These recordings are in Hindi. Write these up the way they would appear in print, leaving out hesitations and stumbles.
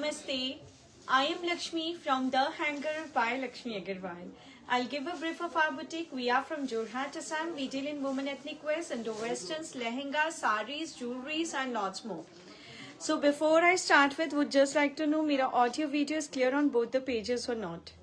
Namaste. I am Lakshmi from The Hanger by Lakshmi Agarwal. I'll give a brief of our boutique. We are from Jorhat, Assam. We deal in women ethnic wears, Indo-westerns, lehengas, saris, jewelries and lots more. So before I start with, would just like to know, मेरा audio video is clear on both the pages or not?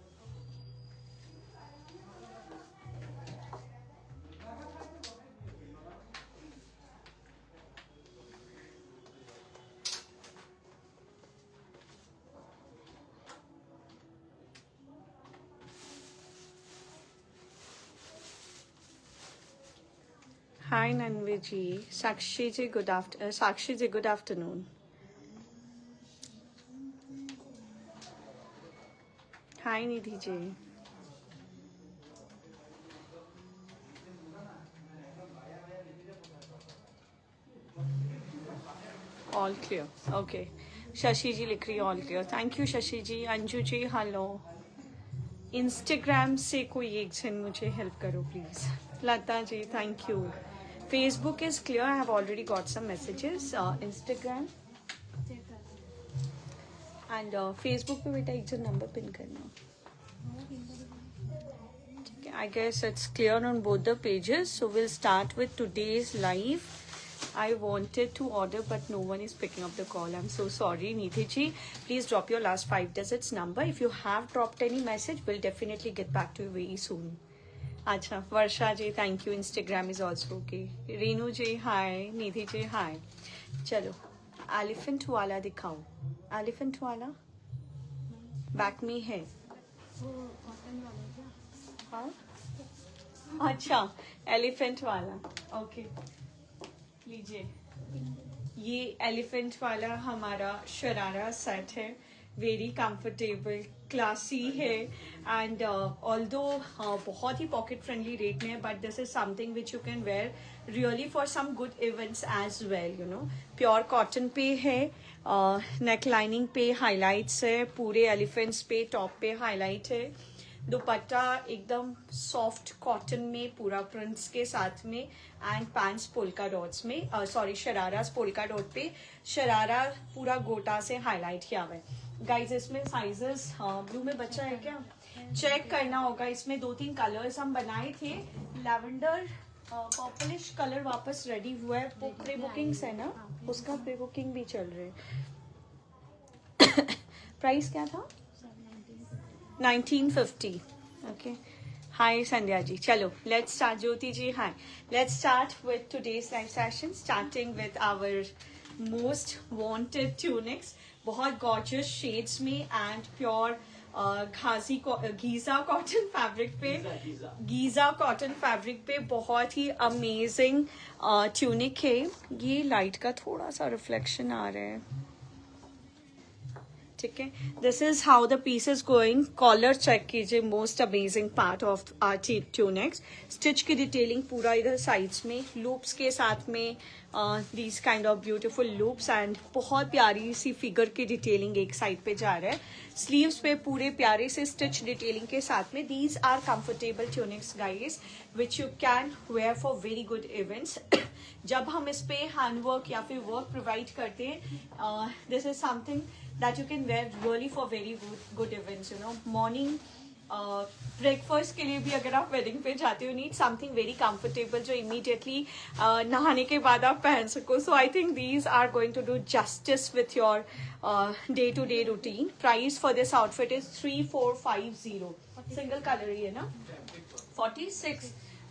Hi Nanvi ji, Sakshi ji, Sakshi ji, good afternoon. Hi Nidhi ji. All clear. Okay. Shashi ji लिख रही है all clear. Thank you Shashi ji. Anju ji, hello. Instagram से कोई एक जन मुझे help करो please. Lata ji, thank you. Facebook is clear. I have already got some messages. Instagram and Facebook पे बेटा एक जन number pin करना. I guess it's clear on both the pages. So we'll start with today's live. I wanted to order but no one is picking up the call. I'm so sorry Nidhi ji. Please drop your last 5 digits number. If you have dropped any message, we'll definitely get back to you very soon. अच्छा Varsha ji thank you. Instagram is also okay. Renu ji hi. Nidhi ji hi. चलो एलिफेंट वाला दिखाओ. एलिफेंट वाला बैक में है. हाँ अच्छा एलिफेंट वाला ओके लीजिए. ये एलिफेंट वाला हमारा शरारा सेट है. वेरी कंफर्टेबल क्लासी है एंड ऑल्दो बहुत ही पॉकेट फ्रेंडली रेट में है but this is something which you can wear really for some good events as well. You know pure cotton पे है. नेक लाइनिंग पे हाईलाइट्स है. पूरे एलिफेंट्स पे टॉप पे हाईलाइट है. दुपट्टा एकदम सॉफ्ट कॉटन में पूरा प्रिंट्स के साथ में एंड पैंट्स पोल्का डॉट्स में सॉरी शरारास पोल्का डॉट पे शरारा पूरा गोटा से हाईलाइट किया हुआ है. गाइज इसमें साइजेस ब्लू में बचा है क्या चेक करना होगा. इसमें 2-3 कलर्स हम बनाए थे. लैवेंडर पर्पलिश कलर वापस रेडी हुआ है. प्री बुकिंग्स है ना उसका प्री बुकिंग भी चल रहे है. प्राइस क्या था 1950. Okay hi Sandhya ji. चलो let's start. Jyoti ji hi. Let's start with today's live session starting with our most wanted tunics. बहुत गॉर्जियस शेड्स में and pure Giza cotton fabric पे गीजा कॉटन फैब्रिक पे बहुत ही अमेजिंग ट्यूनिक है. ये लाइट का थोड़ा सा रिफ्लेक्शन आ रहा है. ठीक है. This is how the piece is going. Collar check कीजिए. Most amazing part of our tunics. Stitch की डिटेलिंग पूरा इधर साइड्स में लूप्स के साथ में these kind of beautiful loops and बहुत प्यारी सी फिगर की डिटेलिंग एक साइड पे जा रहा है. स्लीव्स पे पूरे प्यारे से स्टिच डिटेलिंग के साथ में. These are comfortable tunics guys which you can wear for very good events. जब हम इस पे हैंडवर्क या फिर वर्क प्रोवाइड करते हैं this is something that you can wear really for very good events. You know morning breakfast के लिए भी अगर आप वेडिंग पे जाते हो नीड समथिंग वेरी कंफर्टेबल जो इमीडिएटली नहाने के बाद आप पहन सको. So I think these are going to do justice with your day to day routine. Price for this outfit is 3450. Single colour ही है ना.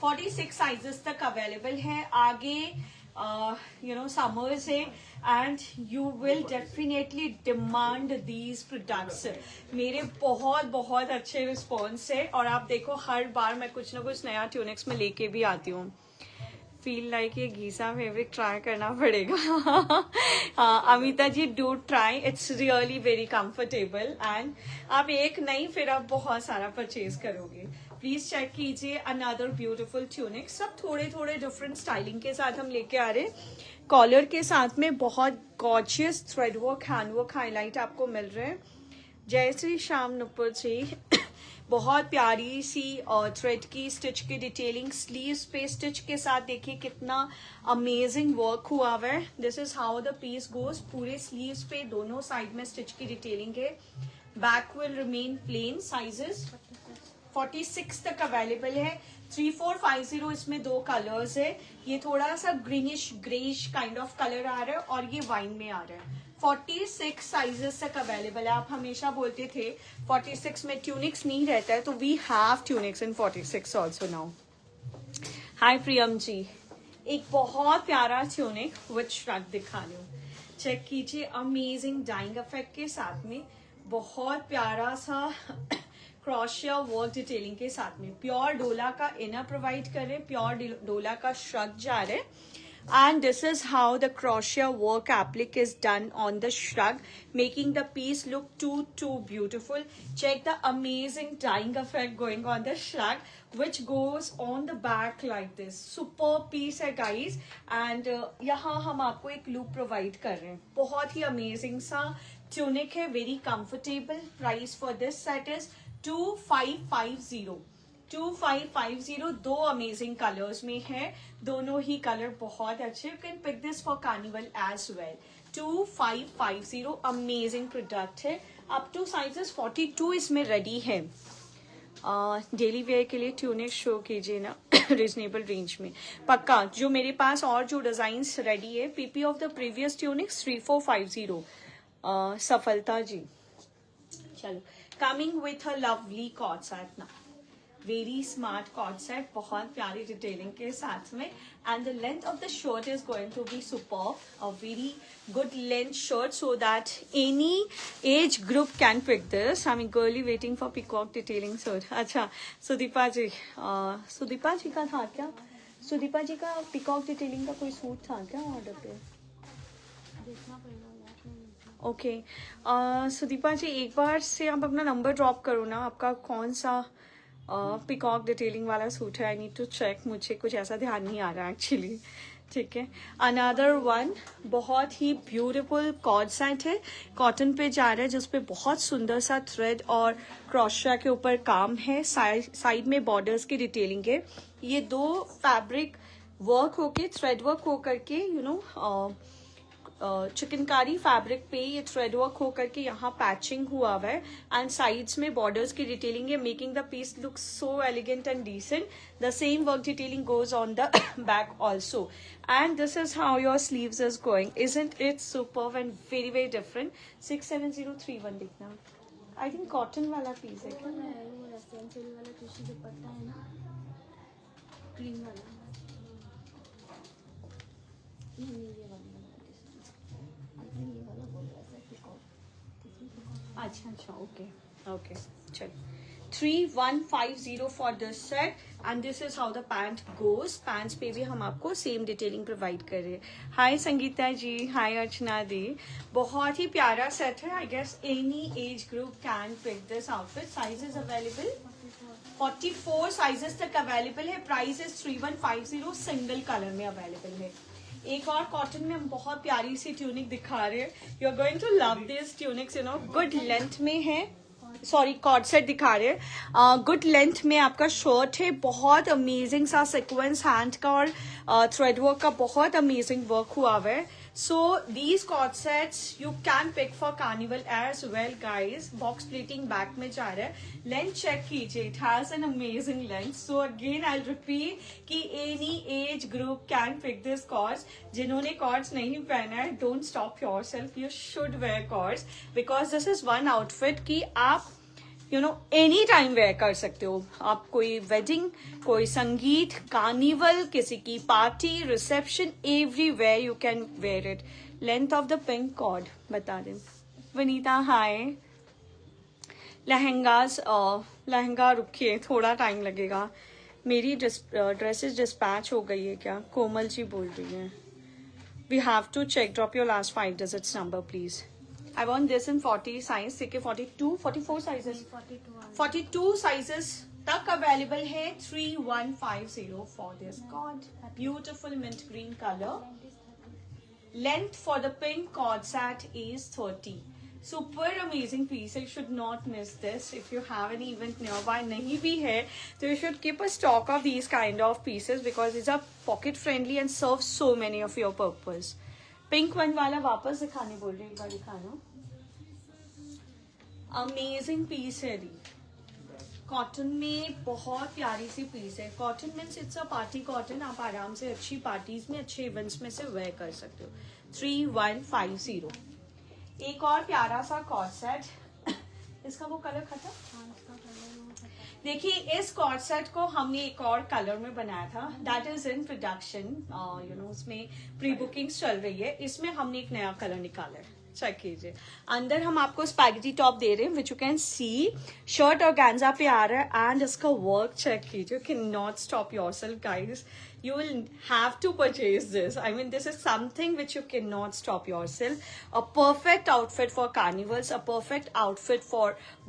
46 साइजेस तक अवेलेबल है. आगे you know summers है and you will definitely demand these products. मेरे बहुत अच्छे रिस्पॉन्स है और आप देखो हर बार मैं कुछ ना कुछ नया ट्यूनिक्स में लेके भी आती हूँ. फील लाइक ये गीजा फैब्रिक ट्राई करना पड़ेगा. Amita ji do try. It's really very comfortable and आप एक नहीं फिर आप बहुत सारा परचेज करोगे. प्लीज चेक कीजिए. Another beautiful tunic. सब थोड़े थोड़े डिफरेंट स्टाइलिंग के साथ हम लेके आ रहे. कॉलर के साथ में बहुत gorgeous thread work hand work highlight आपको मिल रहे हैं. जय श्री श्याम नुपुर जी. बहुत प्यारी सी थ्रेड की स्टिच की डिटेलिंग, स्लीव्स पे स्टिच के साथ देखिए कितना अमेजिंग वर्क हुआ हुआ है। This is how the piece goes. पूरे स्लीव्स पे दोनों साइड में स्टिच की डिटेलिंग है। Back will remain plain. Sizes 46 तक अवेलेबल है। 3450 इसमें 2 कलर्स है। ये थोड़ा सा greenish greyish kind of colour आ रहा है और ये वाइन में आ रहा है। 46 साइजेस तक अवेलेबल है। आप हमेशा बोलते थे 46 में ट्यूनिक्स नहीं रहता है, तो we have tunics in 46 also now. Hi Priyam ji, एक बहुत प्यारा ट्यूनिक विच श्रग दिखा रही हूँ, चेक कीजिए। अमेजिंग डाइंग इफेक्ट के साथ में बहुत प्यारा सा क्रोशिया वर्क डिटेलिंग के साथ में प्योर डोला का इनर प्रोवाइड कर रहे हैं, प्योर डोला का श्रग जा रहे हैं। And this is how the crochet work applique is done on the shrug, making the piece look too beautiful. Check the amazing dyeing effect going on the shrug, which goes on the back like this. Superb piece है guys, and यहाँ हम आपको एक loop provide कर रहे हैं। बहुत ही amazing सा tunic है, very comfortable. Price for this set is 2550. 2550। 2 amazing colours में है, दोनों ही कलर बहुत अच्छे। You can pick this for carnival as well. 2550 amazing product है। अप टू साइजेस 42 इसमें रेडी है। डेली वेयर के लिए ट्यूनिक शो कीजिए ना रिजनेबल रेंज में, पक्का। जो मेरे पास और जो डिजाइन्स रेडी है, PP of the previous tunics 3450। Safalta ji, चलो coming with a lovely cord set ना, वेरी स्मार्ट कॉर्ड सेट, बहुत प्यारी डिटेलिंग के साथ में। And the length of the shirt is going to be superb, a very good length shirt, so that any age group can pick this. I am girly waiting for peacock detailing shirt. अच्छा सुदीपा जी, सुदीपा जी का था क्या? सुदीपा जी का पिकॉक डिटेलिंग का कोई सूट था क्या ऑर्डर पे? देखना पड़ेगा। ओके सुदीपा जी, एक बार से आप अपना नंबर ड्रॉप करो ना, आपका कौन सा पिकॉक डिटेलिंग वाला सूट है। आई नीड टू चेक, मुझे कुछ ऐसा ध्यान नहीं आ रहा एक्चुअली। ठीक है, अनदर वन बहुत ही ब्यूटीफुल कॉर्ड सेट है, कॉटन पे जा रहा है, जिसपे बहुत सुंदर सा थ्रेड और क्रोशिया के ऊपर काम है। साइड में बॉर्डर्स की डिटेलिंग है। ये 2 फैब्रिक वर्क होके, थ्रेड वर्क होकर के, यू नो चिकनकारी फैब्रिक पे ये थ्रेड वर्क होकर के यहाँ पैचिंग हुआ हुआ है। एंड साइड्स में बॉर्डर्स की डिटेलिंग है, making the piece look so elegant and decent. The same work detailing goes on the back also, and this is how your sleeves is going. Isn't it superb and very very different. 67031 दिखना, आई थिंक कॉटन वाला पीस है क्या? ग्रीन वाला। अच्छा ओके ओके, चलो 3150 for this set. And this is how the pant goes. Pants पे भी हम आपको सेम डिटेलिंग प्रोवाइड कर रहे हैं। हाय संगीता जी, हाय अर्चना दी, बहुत ही प्यारा सेट है। I guess any age group can pick this outfit. Sizes available 44 sizes तक अवेलेबल है। प्राइस इज 3150, सिंगल कलर में अवेलेबल है। एक और कॉटन में हम बहुत प्यारी सी ट्यूनिक दिखा रहे हैं। You are going to love this tunics, you know, good length में है। सॉरी, कॉर्ड सेट दिखा रहे हैं। गुड लेंथ में आपका शर्ट है, बहुत अमेजिंग सा सिक्वेंस हैंड का और थ्रेड वर्क का बहुत अमेजिंग वर्क हुआ हुआ है। So these cord sets you can pick for carnival as well guys. Box plating back में जा रहा है। Length check कीजिए, it has an amazing length. So again I'll repeat कि any age group can pick this cords. जिन्होंने cords नहीं पहना है, don't stop yourself. You should wear cords because this is one outfit कि आप you know any time wear कर सकते हो। आप कोई वेडिंग, कोई संगीत, कार्निवल, किसी की party, reception, everywhere you can wear it. Length of the pink cord बता दें। वनीता हाय। लहंगा रुकिए, थोड़ा टाइम लगेगा। मेरी ड्रेसेस डिस्पैच हो गई है क्या? कोमल जी बोल रही हैं। We have to check, drop your last 5 digits number please. I want this in 40 size, ठीक है, 42, 44 sizes, 42 sizes तक available है। 3150 for this cord, beautiful mint green color. Length for the pink cord set is 30. Super amazing piece. You should not miss this. If you have an event nearby, नहीं भी है, so you should keep a stock of these kind of pieces because these are pocket friendly and serve so many of your purpose. Pink one वाला वापस दिखाने बोल रही, एक बार दिखाना. Amazing piece है दी. कॉटन में बहुत प्यारी सी पीस है. Cotton means it's a party cotton. आप आराम से अच्छी पार्टीज में, अच्छे इवेंट्स में से वेयर कर सकते हो. 3150. एक और प्यारा सा कॉर्ड सेट. इसका वो कलर खत्म. देखिए इस कॉर्ड सेट को हमने एक और कलर में बनाया था. That is in production. उसमें प्री बुकिंग चल रही है. इसमें हमने एक नया कलर निकाला है. चेक कीजिए. अंदर हम आपको स्पैगेटी टॉप दे रहे हैं विच यू कैन सी. शर्ट और गैंजा पे आ रहा है एंड इसका वर्क चेक कीजिए. Can not stop yourself guys. You will have to purchase this. I mean, this is something which you cannot stop yourself. A perfect outfit for carnivals, a perfect outfit for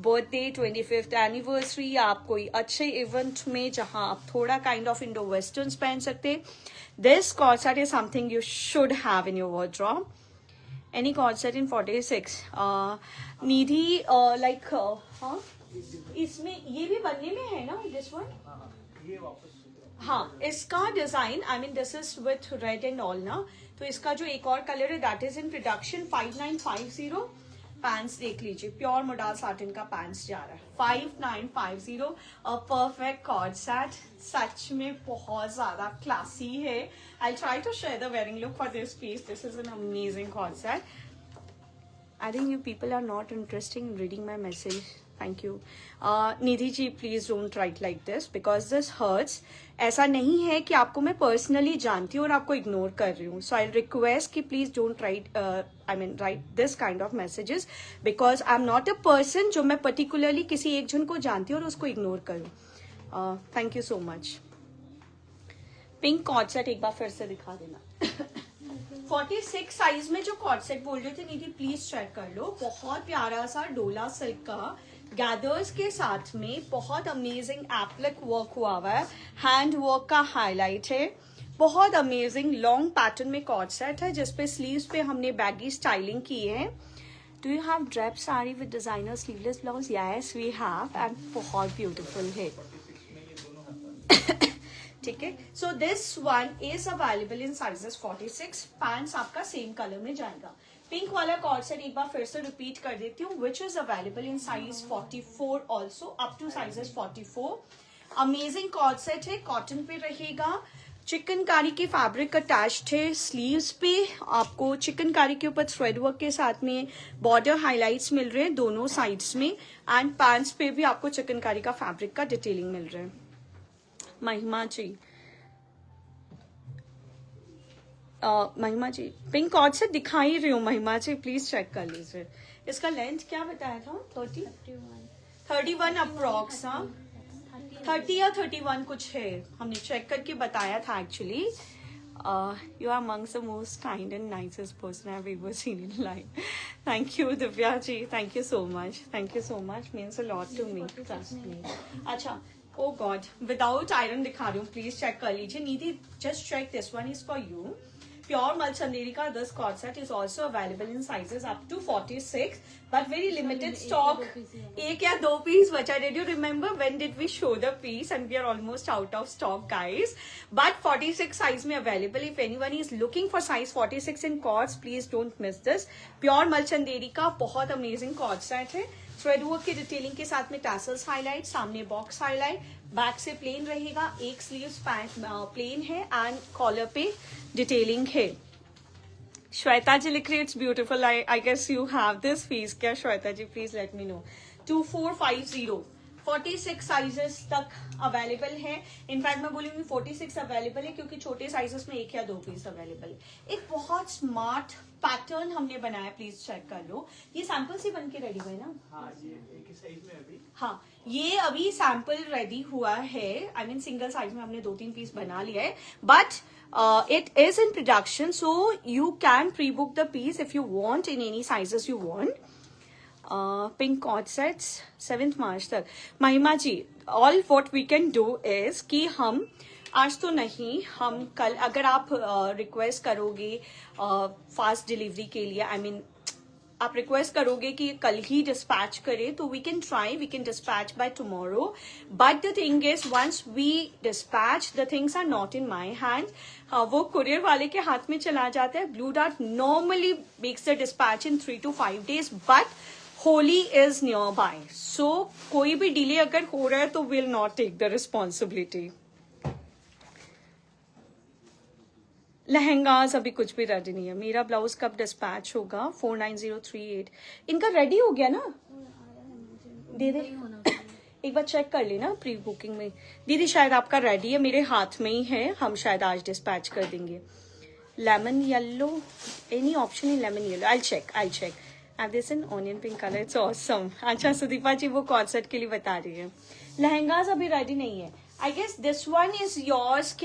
birthday, 25th anniversary. आप कोई अच्छे event में जहाँ आप थोड़ा kind of Indo-Westerns पहन सकते. This cord set is something you should have in your wardrobe. Any cord set in 46. Nidhi, like, हाँ, इसमें ये भी बनने में है ना this one? ये वापस. हाँ, इसका design I mean this is with red and all ना. तो इसका जो एक और कलर है that is in production. 5950. Pants देख लीजिए. प्योर मोडाल साटिन का पैंट्स जा रहा है. 5950. A perfect coord set. सच में बहुत ज्यादा क्लासी है. I try to share the wearing look for this piece. This is an amazing cord set. I think you people are not interested in reading my message. Thank you. Nidhi ji, please don't write like this because this hurts. ऐसा नहीं है कि आपको मैं पर्सनली जानती हूँ और आपको इग्नोर कर रही हूँ. सो आई रिक्वेस्ट कि please don't write right this kind of messages because I am not a person जो मैं पर्टिकुलरली किसी एक जन को जानती हूँ और उसको इग्नोर करूँ. Thank you so much. Pink cord set एक बार फिर से दिखा देना. 46 साइज में जो कॉर्ड सेट बोल रहे थे निधि प्लीज चेक कर लो. बहुत प्यारा सा डोला सिल्क का गैदर्स के साथ में बहुत अमेजिंग एप्लिक वर्क हुआ हुआ है. हैंड वर्क का हाईलाइट है. बहुत अमेजिंग लॉन्ग पैटर्न में कॉर्ड सेट है जिसपे स्लीव्स पे हमने बैगी स्टाइलिंग की है. Do you have drape sari with designer sleeveless blouse? Yes we have and बहुत ब्यूटीफुल है. ठीक है. So this one is available in sizes 46. Pants आपका सेम कलर में जाएगा. पिंक वाला कॉर्ड सेट एक बार फिर से रिपीट कर देती हूँ which is available in size 44 also up to sizes 44. Amazing cord set है. कॉटन पे रहेगा. चिकनकारी के फैब्रिक अटैच्ड है. स्लीव्स पे आपको चिकनकारी के ऊपर थ्रेड वर्क के साथ में बॉर्डर हाईलाइट्स मिल रहे हैं दोनों साइड्स में. एंड पैंट्स पे भी आपको चिकनकारी का फैब्रिक का डिटेलिंग मिल रहा है. महिमा जी, महिमा जी पिंक कॉर्ड से दिखा ही रही हूँ. महिमा जी प्लीज चेक कर लीजिए. इसका लेंथ क्या बताया था? 31 अप्रॉक्स. 30 या 31 कुछ है. हमने चेक करके बताया था actually. You are amongst the most kind and nicest person I have ever seen in life. Thank you Divya ji. Thank you so much. Thank you so much. Means a lot to me. Trust me. अच्छा. Oh God, without iron दिखा रही हूँ. प्लीज चेक कर लीजिए. Nidhi just check this one is for you. Pure mul Chanderi का this coord set is also available in sizes up to 46 but very limited stock. एक या दो पीस बचा. Did you remember when did we show the piece and we are almost out of stock guys. But 46 size में available. If anyone is looking for size 46 in coords please don't miss this. Pure mul Chanderi का बहुत अमेजिंग कॉर्ड सेट है. थ्रेड वर्क की डिटेलिंग के साथ में टैसल्स हाईलाइट. सामने बॉक्स हाईलाइट. बैक से प्लेन रहेगा. एक स्लीव्स पैंट प्लेन है एंड कॉलर पे डिटेलिंग है. श्वेता जी लिख रही it's beautiful. I guess you have this piece. क्या Shweta ji please let me know. 2450. 46 sizes तक अवेलेबल है. इनफैक्ट मैं बोलूंगी 46 अवेलेबल है क्योंकि छोटे साइजेस में एक या दो पीस अवेलेबल है. एक बहुत स्मार्ट पैटर्न हमने बनाया. प्लीज चेक कर लो. ये सैंपल से बन के रेडी हुए ना? हाँ, ये एक ही साइज में अभी. हाँ, ये अभी सैंपल रेडी हुआ है. आई मीन सिंगल साइज में हमने 2-3 पीस बना लिया है. But it is in production, so you can pre-book the piece if you want in any sizes you want. Pink cord sets 7th March तक. महिमा जी, all what we can do is कि हम आज तो नहीं, हम कल अगर आप रिक्वेस्ट करोगे फास्ट डिलीवरी के लिए, आई मीन आप रिक्वेस्ट करोगे कि कल ही डिस्पैच करें तो we can dispatch by tomorrow, but the thing is once we dispatch the things are not in my hand, वो कुरियर वाले के हाथ में चला जाता है. Blue Dart normally makes the dispatch in 3 to 5 days, but Holi is near by, so कोई भी डिले अगर हो रहा है तो will not take the responsibility. Lehengas अभी कुछ भी रेडी नहीं है. मेरा ब्लाउज कब डिस्पैच होगा? 49038. इनका रेडी हो गया ना? दे दे एक बार चेक कर लेना प्री बुकिंग में. दीदी शायद आपका रेडी है, मेरे हाथ में ही है, हम शायद आज डिस्पैच कर देंगे. Lemon yellow, any option in lemon yellow? I check. And this in onion pink colour, it's awesome. अच्छा सुदीपा जी वो कॉन्सर्ट के लिए बता रही है. लहंगाज अभी रेडी नहीं है. I guess this one is yours.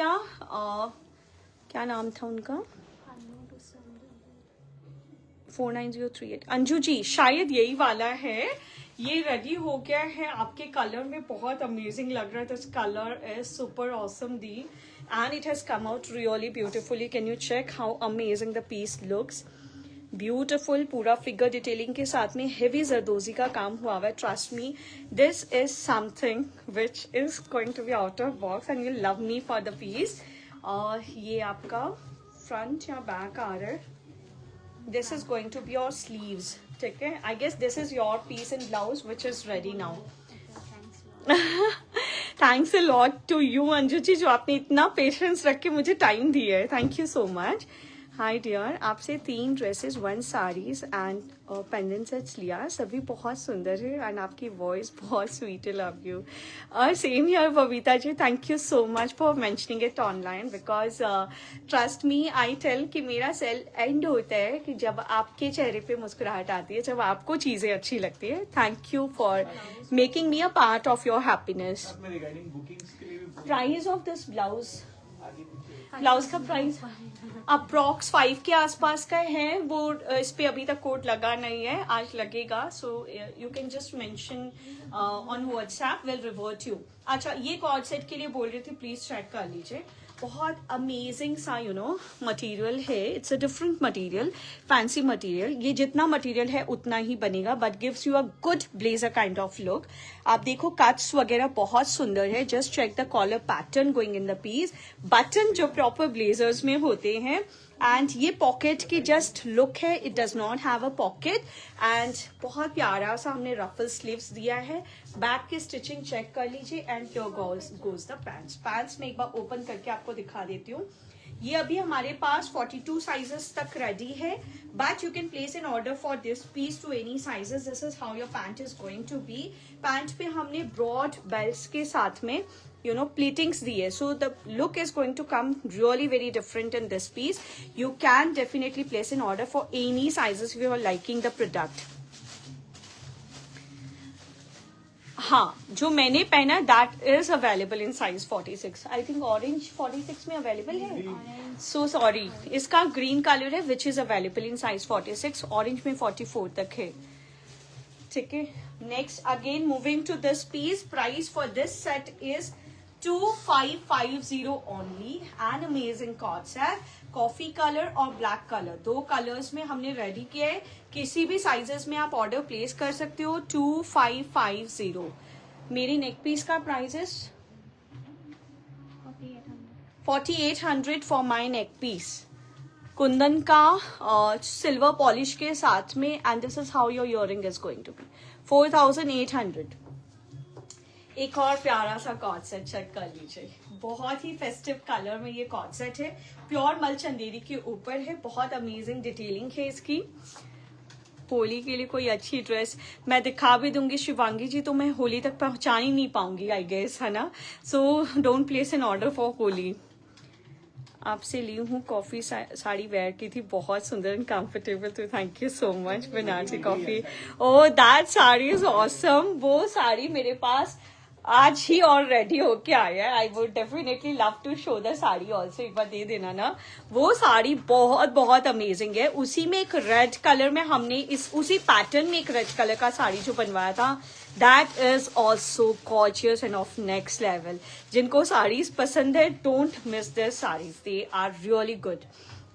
क्या नाम था उनका? 49038. अंजू जी शायद यही वाला है. ये रेडी हो गया है आपके कलर में, बहुत अमेजिंग लग रहा है. This colour is super awesome दी and it has come out really beautifully. Can you check how amazing the piece looks? Beautiful, पूरा फिगर डिटेलिंग के साथ में हेवी जरदोजी का काम हुआ हुआ है. Trust me, this is something which is going to be out of box and you love me for the piece. और ये आपका फ्रंट या बैक आ रहा है. This is going to be your sleeves. ठीक है, I guess this is your piece in blouse which is ready now. Thanks a lot to you Anju ji, जो आपने इतना पेशेंस रख के मुझे टाइम दिया है. Thank you so much. Hi dear, आपसे 3 dresses 1 saris and pendant sets लिया. सभी बहुत सुंदर है एंड आपकी वॉइस बहुत स्वीट है. Love you. Same here Babita ji, thank you so much for mentioning it online because trust me I tell कि मेरा सेल एंड होता है कि जब आपके चेहरे पे मुस्कुराहट आती है, जब आपको चीज़ें अच्छी लगती है. Thank you for making me a part of your happiness. Price of this blouse का प्राइस अप्रॉक्स 5 के आसपास का है. वो इस पे अभी तक कोड लगा नहीं है, आज लगेगा. सो you can just mention on WhatsApp, will revert you. अच्छा ये कॉर्ड सेट के लिए बोल रही थी, प्लीज चेक कर लीजिए. बहुत अमेजिंग सा मटेरियल है. It's a different material, fancy material. ये जितना मटेरियल है उतना ही बनेगा, but gives you a good blazer kind of look. आप देखो कट्स वगैरह बहुत सुंदर है. Just check the collar pattern going in the piece. Button जो प्रॉपर ब्लेजर्स में होते हैं. एंड ये पॉकेट की जस्ट लुक है, it does not have a pocket. एंड बहुत प्यारा सा हमने रफल स्लीव्स दिया है. बैक की स्टिचिंग चेक कर लीजिए. And here goes the pants में एक बार ओपन करके आपको दिखा देती हूँ. ये अभी हमारे पास 42 साइजेस तक रेडी है, but you can place an order for this piece to any sizes. This is how your pant is going to be. Pant पे हमने ब्रॉड बेल्ट्स के साथ में pleatings diye, so the look is going to come really very different in this piece. You can definitely place an order for any sizes if you are liking the product. हाँ, जो मैंने पहना that is available in size 46. I think orange 46 में available है. So sorry, इसका green color है which is available in size 46. Orange में 44 तक है. ठीक है. Next again moving to this piece. Price for this set is 2550 only. An amazing cord set. Coffee colour और ब्लैक कलर, 2 कलर्स में हमने रेडी किया है. किसी भी साइजेस में आप ऑर्डर प्लेस कर सकते हो. 2550. मेरी नेक पीस का प्राइस है 4800 for my neck piece. Kundan का सिल्वर पॉलिश के साथ में. And this is how your earring is going to be 4800. एक और प्यारा सा कॉर्ड सेट चेक कर लीजिए. बहुत ही फेस्टिव कलर में ये कॉर्ड सेट है. प्योर मल चंदेरी के ऊपर है. बहुत अमेजिंग डिटेलिंग है इसकी. होली के लिए कोई अच्छी ड्रेस मैं दिखा भी दूंगी शिवांगी जी, तो मैं होली तक पहुंचा ही नहीं पाऊंगी आई गेस, है ना. So don't place an order for Holi. आपसे ली हूँ कॉफी साड़ी वेयर की थी, बहुत सुंदर एंड कंफर्टेबल. तो thank you so much Banarasi coffee. Oh that sari is awesome. वो साड़ी मेरे पास आज ही और रेडी होके आया है. I would definitely love to show the sari also. एक बार दे देना ना. वो साड़ी बहुत बहुत अमेजिंग है. उसी में एक रेड कलर में हमने उसी पैटर्न में एक रेड कलर का साड़ी जो बनवाया था, that is also gorgeous and of next level. जिनको साड़ीज पसंद है, don't miss this saris, they are really good.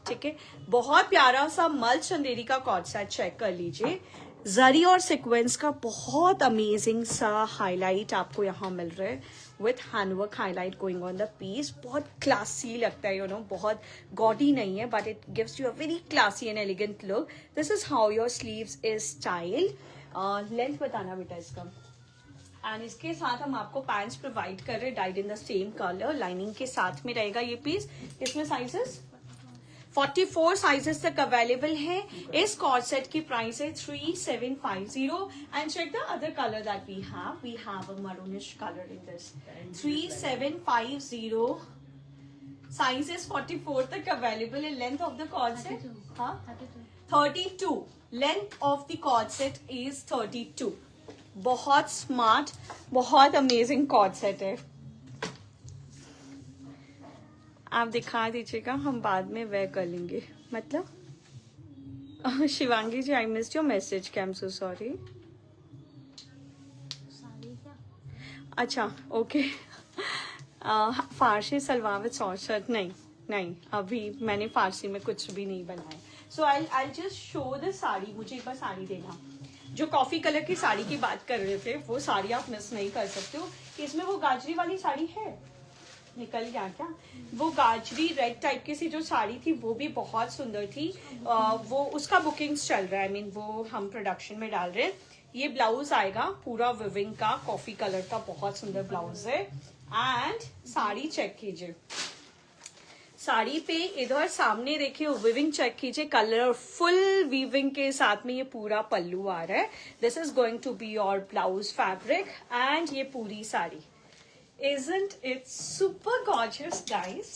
ठीक है, बहुत प्यारा सा मल चंदेरी का कॉर्ड सेट चेक कर लीजिए। जरी और सीक्वेंस का बहुत अमेजिंग सा हाईलाइट आपको यहाँ मिल रहा है with handwork highlight going on the piece. बहुत क्लासी लगता है, यू नो, बहुत गॉडी नहीं है, but it gives you a very classy and elegant look. This is how your sleeves is style. Length बताना बेटा इसका। एंड इसके साथ हम आपको पैंट्स प्रोवाइड कर रहे हैं died in the same colour, lining के साथ में रहेगा ये पीस। इसमें साइजेस 44 साइजेस तक अवेलेबल है। इस कॉर्ड सेट की प्राइस है 3750। And check the other colour that we have a maroonish colour in this. 3750 sizes 44 तक अवेलेबल है। Length of the cord set 32। Length of the cord set is 32। बहुत स्मार्ट, बहुत अमेजिंग कॉर्ड सेट है। आप दिखा दीजिएगा, हम बाद में वेयर कर लेंगे। मतलब Shivangi ji, I missed your message, I am so sorry. अच्छा okay. Farshi salwar with short shirt नहीं, अभी मैंने फारसी में कुछ भी नहीं बनाया। So I just show the sari. मुझे एक बार साड़ी देना। जो कॉफी कलर की साड़ी की बात कर रहे थे, वो साड़ी आप मिस नहीं कर सकते हो। इसमें वो गाजरी वाली साड़ी है, निकल गया क्या? वो गाजरी रेड टाइप की सी जो साड़ी थी, वो भी बहुत सुंदर थी। वो उसका बुकिंग्स चल रहा है, वो हम प्रोडक्शन में डाल रहे हैं। ये ब्लाउज आएगा पूरा विविंग का, कॉफी कलर का, बहुत सुंदर ब्लाउज है। एंड साड़ी चेक कीजिए, साड़ी पे इधर सामने देखिए वीविंग चेक कीजिए, कलरफुल वीविंग के साथ में ये पूरा पल्लू आ रहा है। This is going to be your blouse fabric and ये पूरी sari. Isn't it super gorgeous, guys?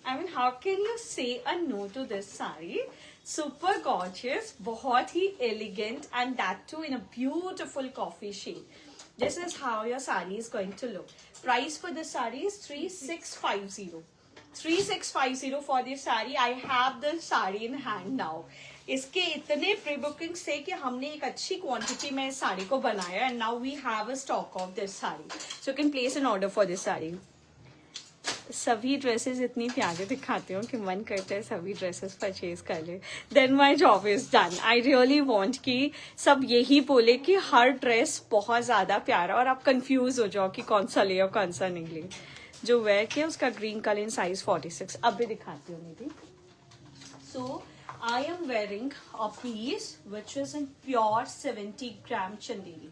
I mean, how can you say a no to this saree? Super gorgeous, बहुत ही elegant, and that too in a beautiful coffee shade. This is how your saree is going to look. Price for this saree is 3650. 3650 for this saree. I have the saree in hand now. इसके इतने प्री बुकिंग से कि हमने एक अच्छी क्वांटिटी में इस साड़ी को बनाया and now we have a stock of this sari, so you can place an order for this sari. सभी ड्रेसेस इतनी प्यारे दिखाती हूँ कि मन करता है सभी ड्रेसेस परचेज कर ले। Then my job is done. I really want कि सब यही बोले कि हर ड्रेस बहुत ज्यादा प्यारा और आप कंफ्यूज हो जाओ कि कौन सा ले और कौन सा नहीं ले। जो वेयर किया उसका ग्रीन कलर इन साइज 46। अब भी दिखाती हूँ मेरी। सो I am wearing a piece which is in pure 70 gram Chanderi.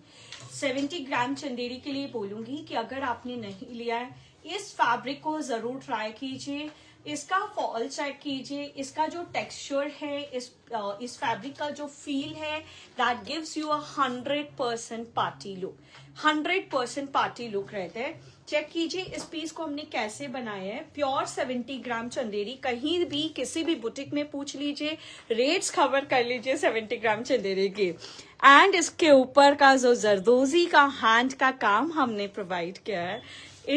70 gram Chanderi के लिए बोलूंगी कि अगर आपने नहीं लिया है, इस फैब्रिक को जरूर ट्राई कीजिए। इसका फॉल चेक कीजिए, इसका जो टेक्सचर है, इस फैब्रिक का जो फील है, that gives you 100% party look. 100% party look रहता है। चेक कीजिए इस पीस को हमने कैसे बनाया है। प्योर 70 ग्राम चंदेरी, कहीं भी किसी भी बुटीक में पूछ लीजिए, रेट्स खबर कर लीजिए 70 ग्राम चंदेरी की। एंड इसके ऊपर का जो जरदोजी का हैंड का काम हमने प्रोवाइड किया है,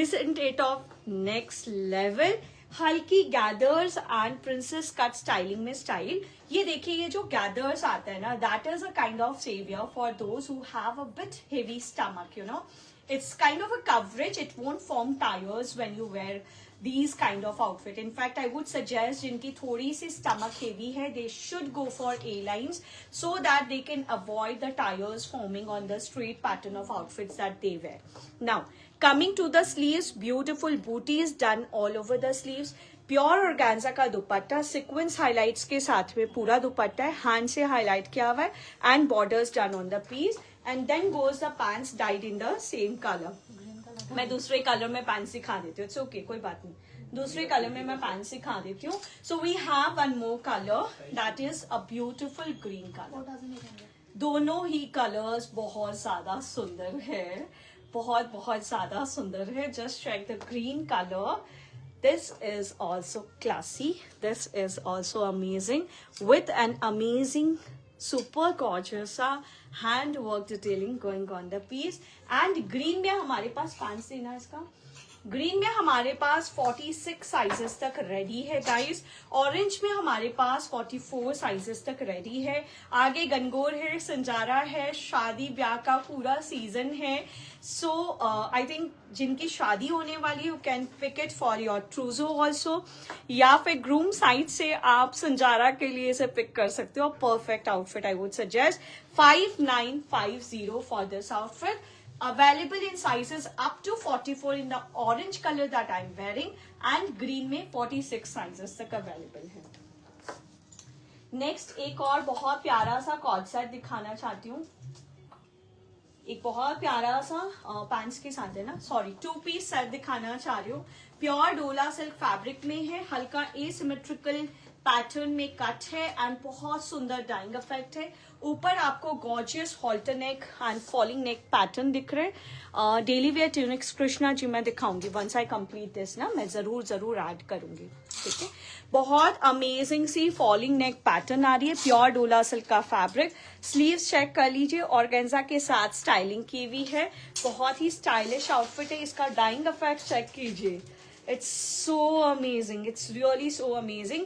isn't it of next level? हल्की gathers and princess cut styling में स्टाइल। ये देखिए, ये जो गैदर्स आता है ना, that is a kind of saviour for those who have a bit heavy stomach, you know. It's kind of a coverage. It won't form tires when you wear these kind of outfit. In fact, I would suggest जिनकी थोड़ी सी stomach heavy है, they should go for A-lines so that they can avoid the tires forming on the straight pattern of outfits that they wear. Now, coming to the sleeves, beautiful booties done all over the sleeves. Pure organza का दुपट्टा, सिक्वेंस हाइलाइट्स के साथ में पूरा दुपट्टा है, हैंड से हाईलाइट किया हुआ है and borders done on the piece. And then goes the pants dyed in the same colour. मैं दूसरे कलर में पैंट्स दिखा देती हूँ, इट्स ओके, कोई बात नहीं। दूसरे कलर में मैं पैंट्स दिखा देती हूँ। So we have one more colour that is a beautiful green colour. दोनों ही कलर्स बहुत ज्यादा सुंदर है, बहुत ज्यादा सुंदर है। Just check the green colour. This is also classy. This is also amazing with an amazing super gorgeous hand work detailing going on the piece. And green में हमारे पास पैंट्स देना इसका ग्रीन में हमारे पास 46 साइजेस तक रेडी है गाइस। ऑरेंज में हमारे पास 44 साइजेस तक रेडी है। आगे गनगोर है, संजारा है, शादी ब्याह का पूरा सीजन है। सो आई थिंक जिनकी शादी होने वाली you can pick it for your trousseau also, या फिर ग्रूम साइड से आप संजारा के लिए इसे पिक कर सकते हो। Perfect outfit I would suggest. 5950 for this outfit. Available in sizes up to 44 in the orange color that I'm wearing and green में 46 sizes तक available है। Next एक और बहुत प्यारा सा कॉर्ड सेट दिखाना चाहती हूँ। एक बहुत प्यारा सा पैंट्स के साथ है ना, सॉरी 2 पीस सेट दिखाना चाह रही हूँ। प्योर डोला सिल्क फैब्रिक में है, हल्का एसिमेट्रिकल पैटर्न में कट है एंड बहुत सुंदर डाइंग इफेक्ट है। ऊपर आपको gorgeous halter neck and falling neck pattern दिख रहे हैं। Daily wear tunics Krishna ji मैं दिखाऊंगी वंस आई कंप्लीट दिस ना, मैं जरूर ऐड करूंगी, ठीक है। बहुत अमेजिंग सी फॉलिंग नेक पैटर्न आ रही है, प्योर डोला सिल्क का फैब्रिक। स्लीव्स चेक कर लीजिए, ऑर्गेन्जा के साथ स्टाइलिंग की हुई है। बहुत ही स्टाइलिश आउटफिट है। इसका डाइंग इफेक्ट चेक कीजिए, it's so amazing, it's really so amazing.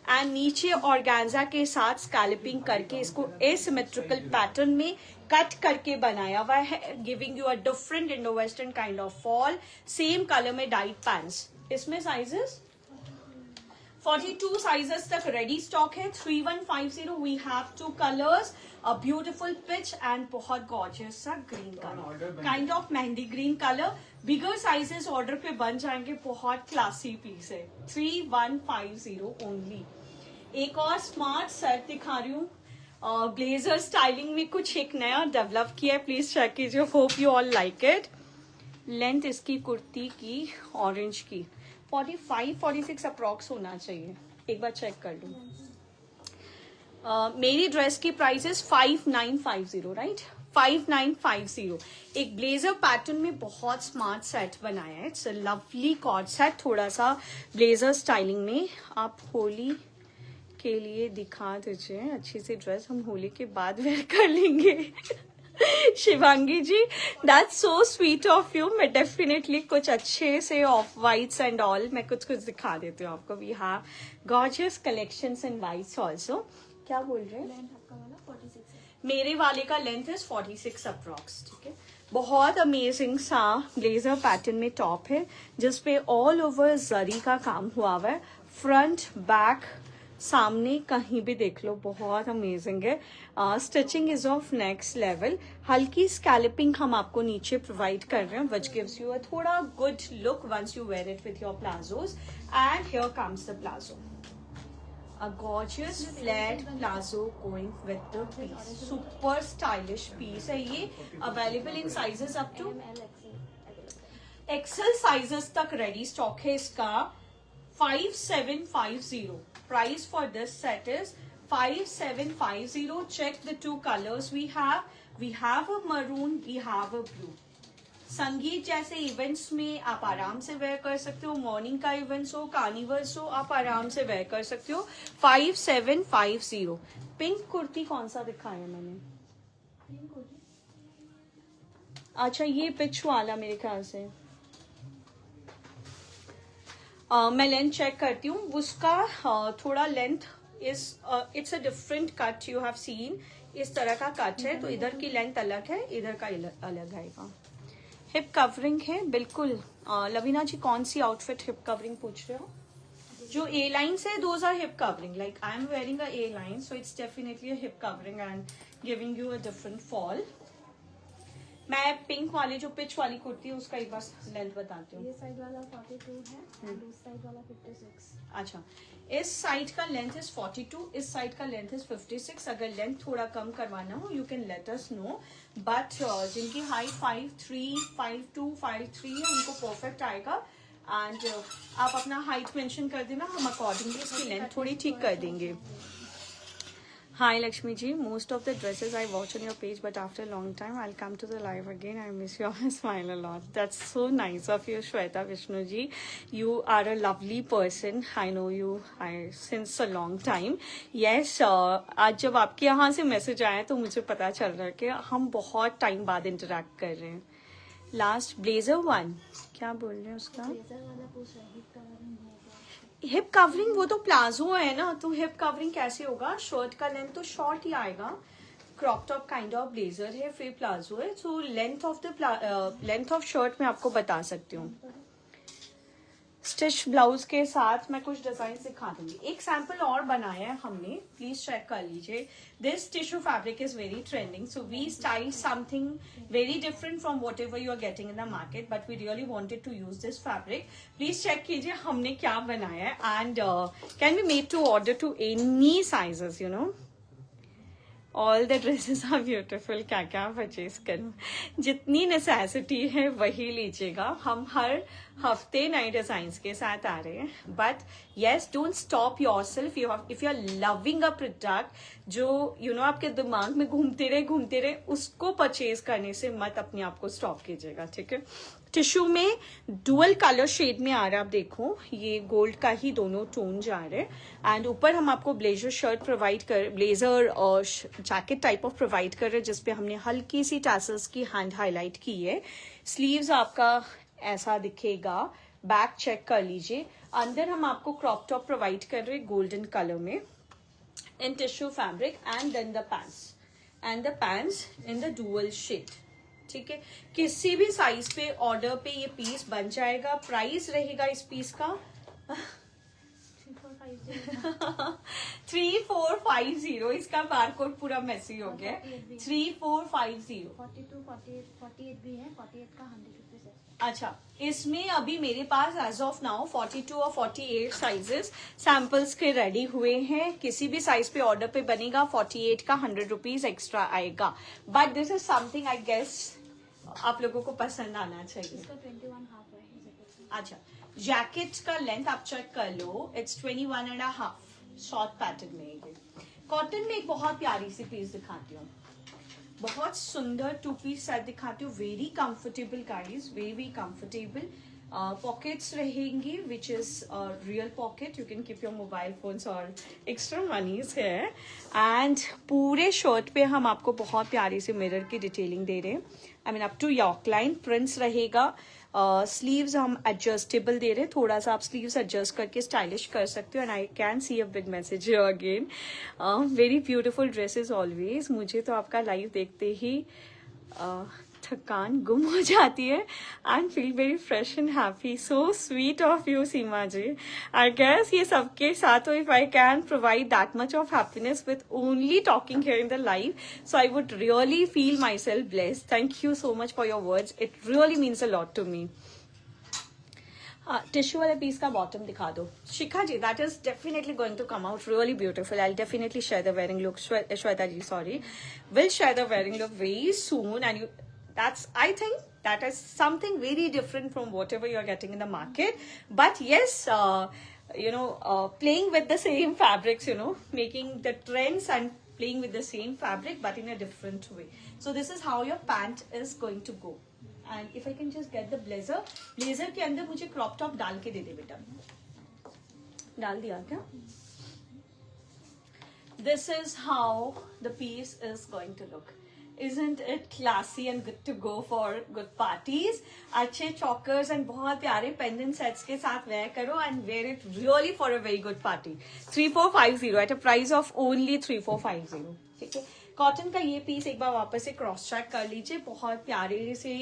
And नीचे ऑर्गेन्जा के साथ स्कैल्पिंग करके इसको एसिमेट्रिकल पैटर्न में कट करके बनाया हुआ है, giving you a different Indo western kind of fall. Same colour में डाइट पैंट्स। इसमें साइजेस 42 साइजेस तक रेडी स्टॉक है। 3150 we have 2 colours, a beautiful peach and बहुत गॉर्जियस सा green colour, kind of mehndi green colour. Bigger sizes order पे बन जाएंगे, बहुत क्लासी पीस है। 3150 ओनली। एक और स्मार्ट सेट दिखा रही हूँ, ब्लेजर स्टाइलिंग में कुछ एक नया डेवलप किया है, प्लीज चेक कीजिए, hope you all like it. Length इसकी कुर्ती की ऑरेंज की 45-46 अप्रॉक्स होना चाहिए, एक बार चेक कर लूँ। मेरी ड्रेस की प्राइस 5950 राइट, 5950। एक ब्लेजर पैटर्न में बहुत स्मार्ट सेट बनाया है। It's a lovely cord set, थोड़ा सा ब्लेजर स्टाइलिंग में। आप होली के लिए दिखा दीजिए अच्छी सी ड्रेस, हम होली के बाद वेयर कर लेंगे। Shivangi ji that's so sweet of you. मैं डेफिनेटली कुछ अच्छे से ऑफ वाइट्स एंड ऑल मैं कुछ दिखा देती हूँ आपको। We have gorgeous collections in whites also. क्या बोल रहे हैं? आपका वाला 46 है, मेरे वाले का लेंथ इज 46 अप्रॉक्स, ठीक है। बहुत अमेजिंग सा ब्लेजर पैटर्न में टॉप है जिसपे ऑल ओवर जरी का काम हुआ हुआ है, फ्रंट बैक सामने कहीं भी देख लो, बहुत अमेजिंग है। Stitching is of next level. हल्की स्कैल्पिंग हम आपको नीचे प्रोवाइड कर रहे हैं विच गिव्स यू अ थोड़ा good look once you wear it with your palazzos. And here comes the palazzo, a gorgeous flared plazo going with the piece, super stylish piece है ये। available in sizes up to XL sizes तक ready stock है इसका। 5750 price for this set is 5750। check the 2 colors we have a maroon, we have a blue। संगीत जैसे इवेंट्स में आप आराम से वेयर कर सकते हो, मॉर्निंग का इवेंट्स हो, कार्निवल्स हो, आप आराम से वेयर कर सकते हो। 5750। पिंक कुर्ती कौन सा दिखाया मैंने? अच्छा ये पिच वाला मेरे ख्याल से। मैं लेंथ चेक करती हूँ उसका। थोड़ा length it's a different cut, you have seen इस तरह का कट है, तो इधर की लेंथ अलग है, इधर का अलग आएगा। हिप कवरिंग है बिल्कुल। लवीना जी कौन सी आउटफिट हिप कवरिंग पूछ रहे हो? जो ए लाइन है those are hip covering, like I am wearing a A line, so it's definitely a hip covering and giving you a different fall. मैं पिंक वाली जो पिच वाली कुर्ती है उसका एक बार लेंथ बताती हूँ। ये साइड वाला 42 है और उस साइड वाला 56। अच्छा, इस साइड का लेंथ इज 42, इस साइड का लेंथ इज 56। अगर लेंथ थोड़ा कम करवाना हो you can let us no, but जिनकी हाइट 53, 52, 53 है उनको परफेक्ट आएगा। एंड आप अपना हाइट मेंशन कर देना, हम अकॉर्डिंगली इसकी लेंथ थोड़ी ठीक कर देंगे। Hi Lakshmi ji, most of the dresses I watch on your page, but after a long time I'll come to the live again. I miss your smile a lot. That's so nice of you, Shweta Vishnu ji. You are a lovely person. I know you since a long time. Yes, आज जब आपके यहाँ से मैसेज आया तो मुझे पता चल रहा है कि हम बहुत टाइम बाद इंटरेक्ट कर रहे हैं। लास्ट ब्लेजर वन, क्या बोल रहे हैं उसका? ब्लेजर वाला पूछ रहा है, हिप कवरिंग होगा? हिप कवरिंग वो तो प्लाजो है ना, तो हिप कवरिंग कैसे होगा? शर्ट का लेंथ तो शॉर्ट ही आएगा, crop top kind of blazer है, फिर प्लाजो है, सो लेंथ ऑफ शर्ट मैं आपको बता सकती हूँ। स्टिच ब्लाउज के साथ मैं कुछ डिजाइन दिखा दूंगी। एक सैंपल और बनाया है हमने, प्लीज चेक कर लीजिए। This tissue fabric is very trending, so we style something very different from whatever you are getting in the market, but we really wanted to use this fabric. Please check कीजिए हमने क्या बनाया है, and can be made to order to any sizes, you know. All the dresses are beautiful. क्या क्या परचेज करूँ, जितनी नेसेसिटी है वही लीजिएगा। हम हर हफ्ते नए डिजाइन के साथ आ रहे हैं, but yes, don't stop yourself. If you are loving a product जो आपके दिमाग में घूमते रहे, उसको परचेज करने से मत अपने आप को स्टॉप कीजिएगा, ठीक है। टिश्यू में डुअल कलर शेड में आ रहा है, आप देखो ये गोल्ड का ही दोनों टोन जा रहे हैं, एंड ऊपर हम आपको ब्लेजर शर्ट प्रोवाइड कर, ब्लेजर और जैकेट टाइप ऑफ प्रोवाइड कर रहे हैं, जिसपे हमने हल्की सी टैसल्स की हैंड हाईलाइट की है। स्लीव्स आपका ऐसा दिखेगा, बैक चेक कर लीजिए। अंदर हम आपको क्रॉप टॉप प्रोवाइड कर रहे हैं गोल्डन कलर में in tissue fabric, and then the pants in the dual shade, ठीक है। किसी भी साइज पे ऑर्डर पे ये पीस बन जाएगा। प्राइस रहेगा इस पीस का 3450। इसका बारकोड पूरा मेसी हो गया। 3450। 42, 48 भी है, 48 का 100 रुपीज है। अच्छा, इसमें अभी मेरे पास एज ऑफ नाउ 42 और 48 साइजेस सैंपल्स के रेडी हुए हैं। किसी भी साइज पे ऑर्डर पे बनेगा 48 का 100 रुपीज एक्स्ट्रा आएगा, but this is something I guess आप लोगों को पसंद आना चाहिए। इसका 21 हाफ है। अच्छा, जैकेट का लेंथ आप चेक कर लो, इट्स 21.5 शॉर्ट पैटर्न में। ये कॉटन में एक बहुत प्यारी सी पीस दिखाती हूँ, बहुत सुंदर 2 पीस सेट दिखाती हूँ। Very comfortable guys, very comfortable. Pockets रहेंगी, which is real pocket, you can keep your mobile phones और एक्स्ट्रा मनीज है। एंड पूरे शर्ट पे हम आपको बहुत प्यारी सी मिरर की डिटेलिंग दे रहे हैं, I mean up to yoke line prints रहेगा। स्लीव्स हम एडजस्टेबल दे रहे हैं, थोड़ा सा आप स्लीव्स एडजस्ट करके स्टाइलिश कर सकते हो। And I can see a big message again, very beautiful dresses always. मुझे तो आपका लाइव देखते ही थकान गुम हो जाती है, and feel very fresh and happy. So sweet of you Seema ji. I guess ये सबके साथ हो, if I can provide that much of happiness with only talking here in the live, so I would really feel myself blessed. Thank you so much for your words, it really means a lot to me. Tissue वाले पीस का बॉटम दिखा दो Shikha ji, that is definitely going to come out really beautiful. I definitely share the wearing look, Shweta ji sorry, will share the wearing look very soon, and you I think that is something very different from whatever you're getting in the market. But yes, playing with the same fabrics, making the trends and playing with the same fabric, but in a different way. So this is how your pant is going to go. And if I can just get the blazer के अंदर मुझे crop top डाल के दे दे बेटा, डाल दिया क्या? This is how the piece is going to look. Isn't it classy and good to go for good parties? अच्छे चॉकर्स एंड बहुत प्यारे पेंडेंट सेट्स के साथ वेयर करो and wear it really for a very good party. 3450 at a price of only 3450, ठीक है। कॉटन का ये पीस एक बार वापस से क्रॉस चेक कर लीजिए, बहुत प्यारे से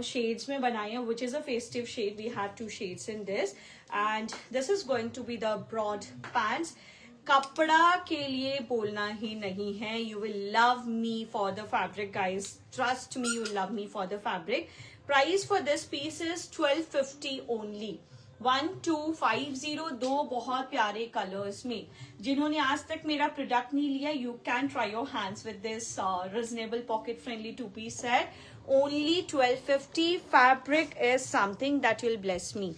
शेड्स में बनाए हैं, which is a festive shade. We have 2 shades in this, and this is going to be the broad pants. कपड़ा के लिए बोलना ही नहीं है, you will love me for the fabric guys, trust me, you love me for the fabric. Price for this piece is 1250 only, 1250। 2 बहुत प्यारे कलर्स में। जिन्होंने आज तक मेरा प्रोडक्ट नहीं लिया, you can try your hands with this reasonable pocket friendly 2 piece set, only 1250। Fabric is something that will bless me.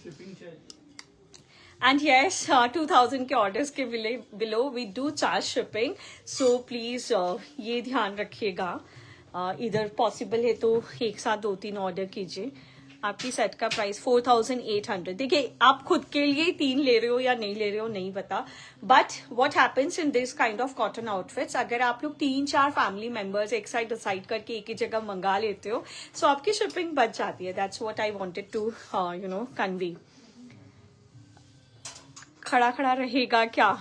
And yes, 2000 के ऑर्डर्स के below we do charge shipping, so please ये ध्यान रखिएगा। इधर पॉसिबल है तो एक साथ 2-3 ऑर्डर कीजिए, आपकी सेट का प्राइस 4800। देखिए आप खुद के लिए 3 ले रहे हो या नहीं ले रहे हो नहीं पता, but what happens in this kind of cotton outfits, अगर आप लोग 3-4 फैमिली मेंबर्स एक साइड डिसाइड करके एक ही जगह मंगा लेते हो, सो आपकी शिपिंग बच जाती है। That's what I wanted to convey. खड़ा खड़ा रहेगा क्या?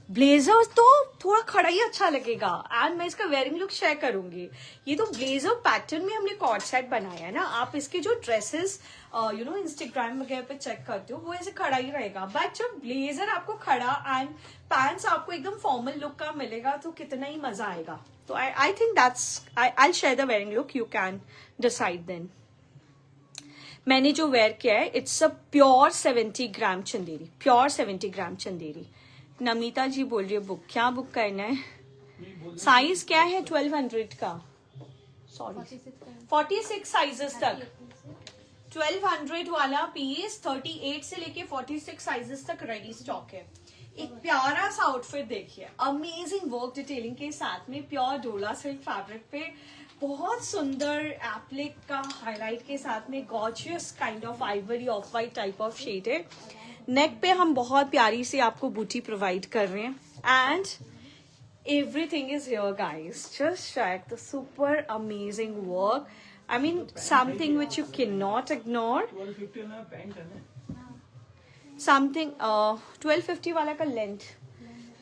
ब्लेजर तो थोड़ा खड़ा ही अच्छा लगेगा, एंड मैं इसका वेयरिंग लुक शेयर करूंगी। ये तो ब्लेजर पैटर्न में हमने कॉर्ड सेट बनाया है ना, आप इसके जो ड्रेसेस इंस्टाग्राम वगैरह पे चेक करते हो वो ऐसे खड़ा ही रहेगा, बट जब ब्लेजर आपको खड़ा एंड पैंट्स आपको एकदम फॉर्मल लुक का मिलेगा तो कितना ही मजा आएगा। तो I think that's I share the wearing look, you can decide then. मैंने जो वेयर किया है it's a pure 70 gram Chanderi, pure 70 gram Chanderi. Namita ji बोल रही है बुक, क्या बुक करना है? साइज क्या है 1200 का? सॉरी 46 साइजेस तक, 1200 वाला पीस 38 से लेके 46 साइजेस तक रेडी स्टॉक है। एक प्यारा सा आउटफिट देखिए, अमेजिंग वर्क डिटेलिंग के साथ में, प्योर डोला सिल्क फैब्रिक पे बहुत सुंदर एप्लिक का हाईलाइट के साथ में gorgeous kind of ivory off white type of shade है। नेक पे हम बहुत प्यारी सी आपको बूटी प्रोवाइड कर रहे हैं, and everything is here guys, just check the super amazing work. I mean something which you can not ignore. Something 1250 वाला का length,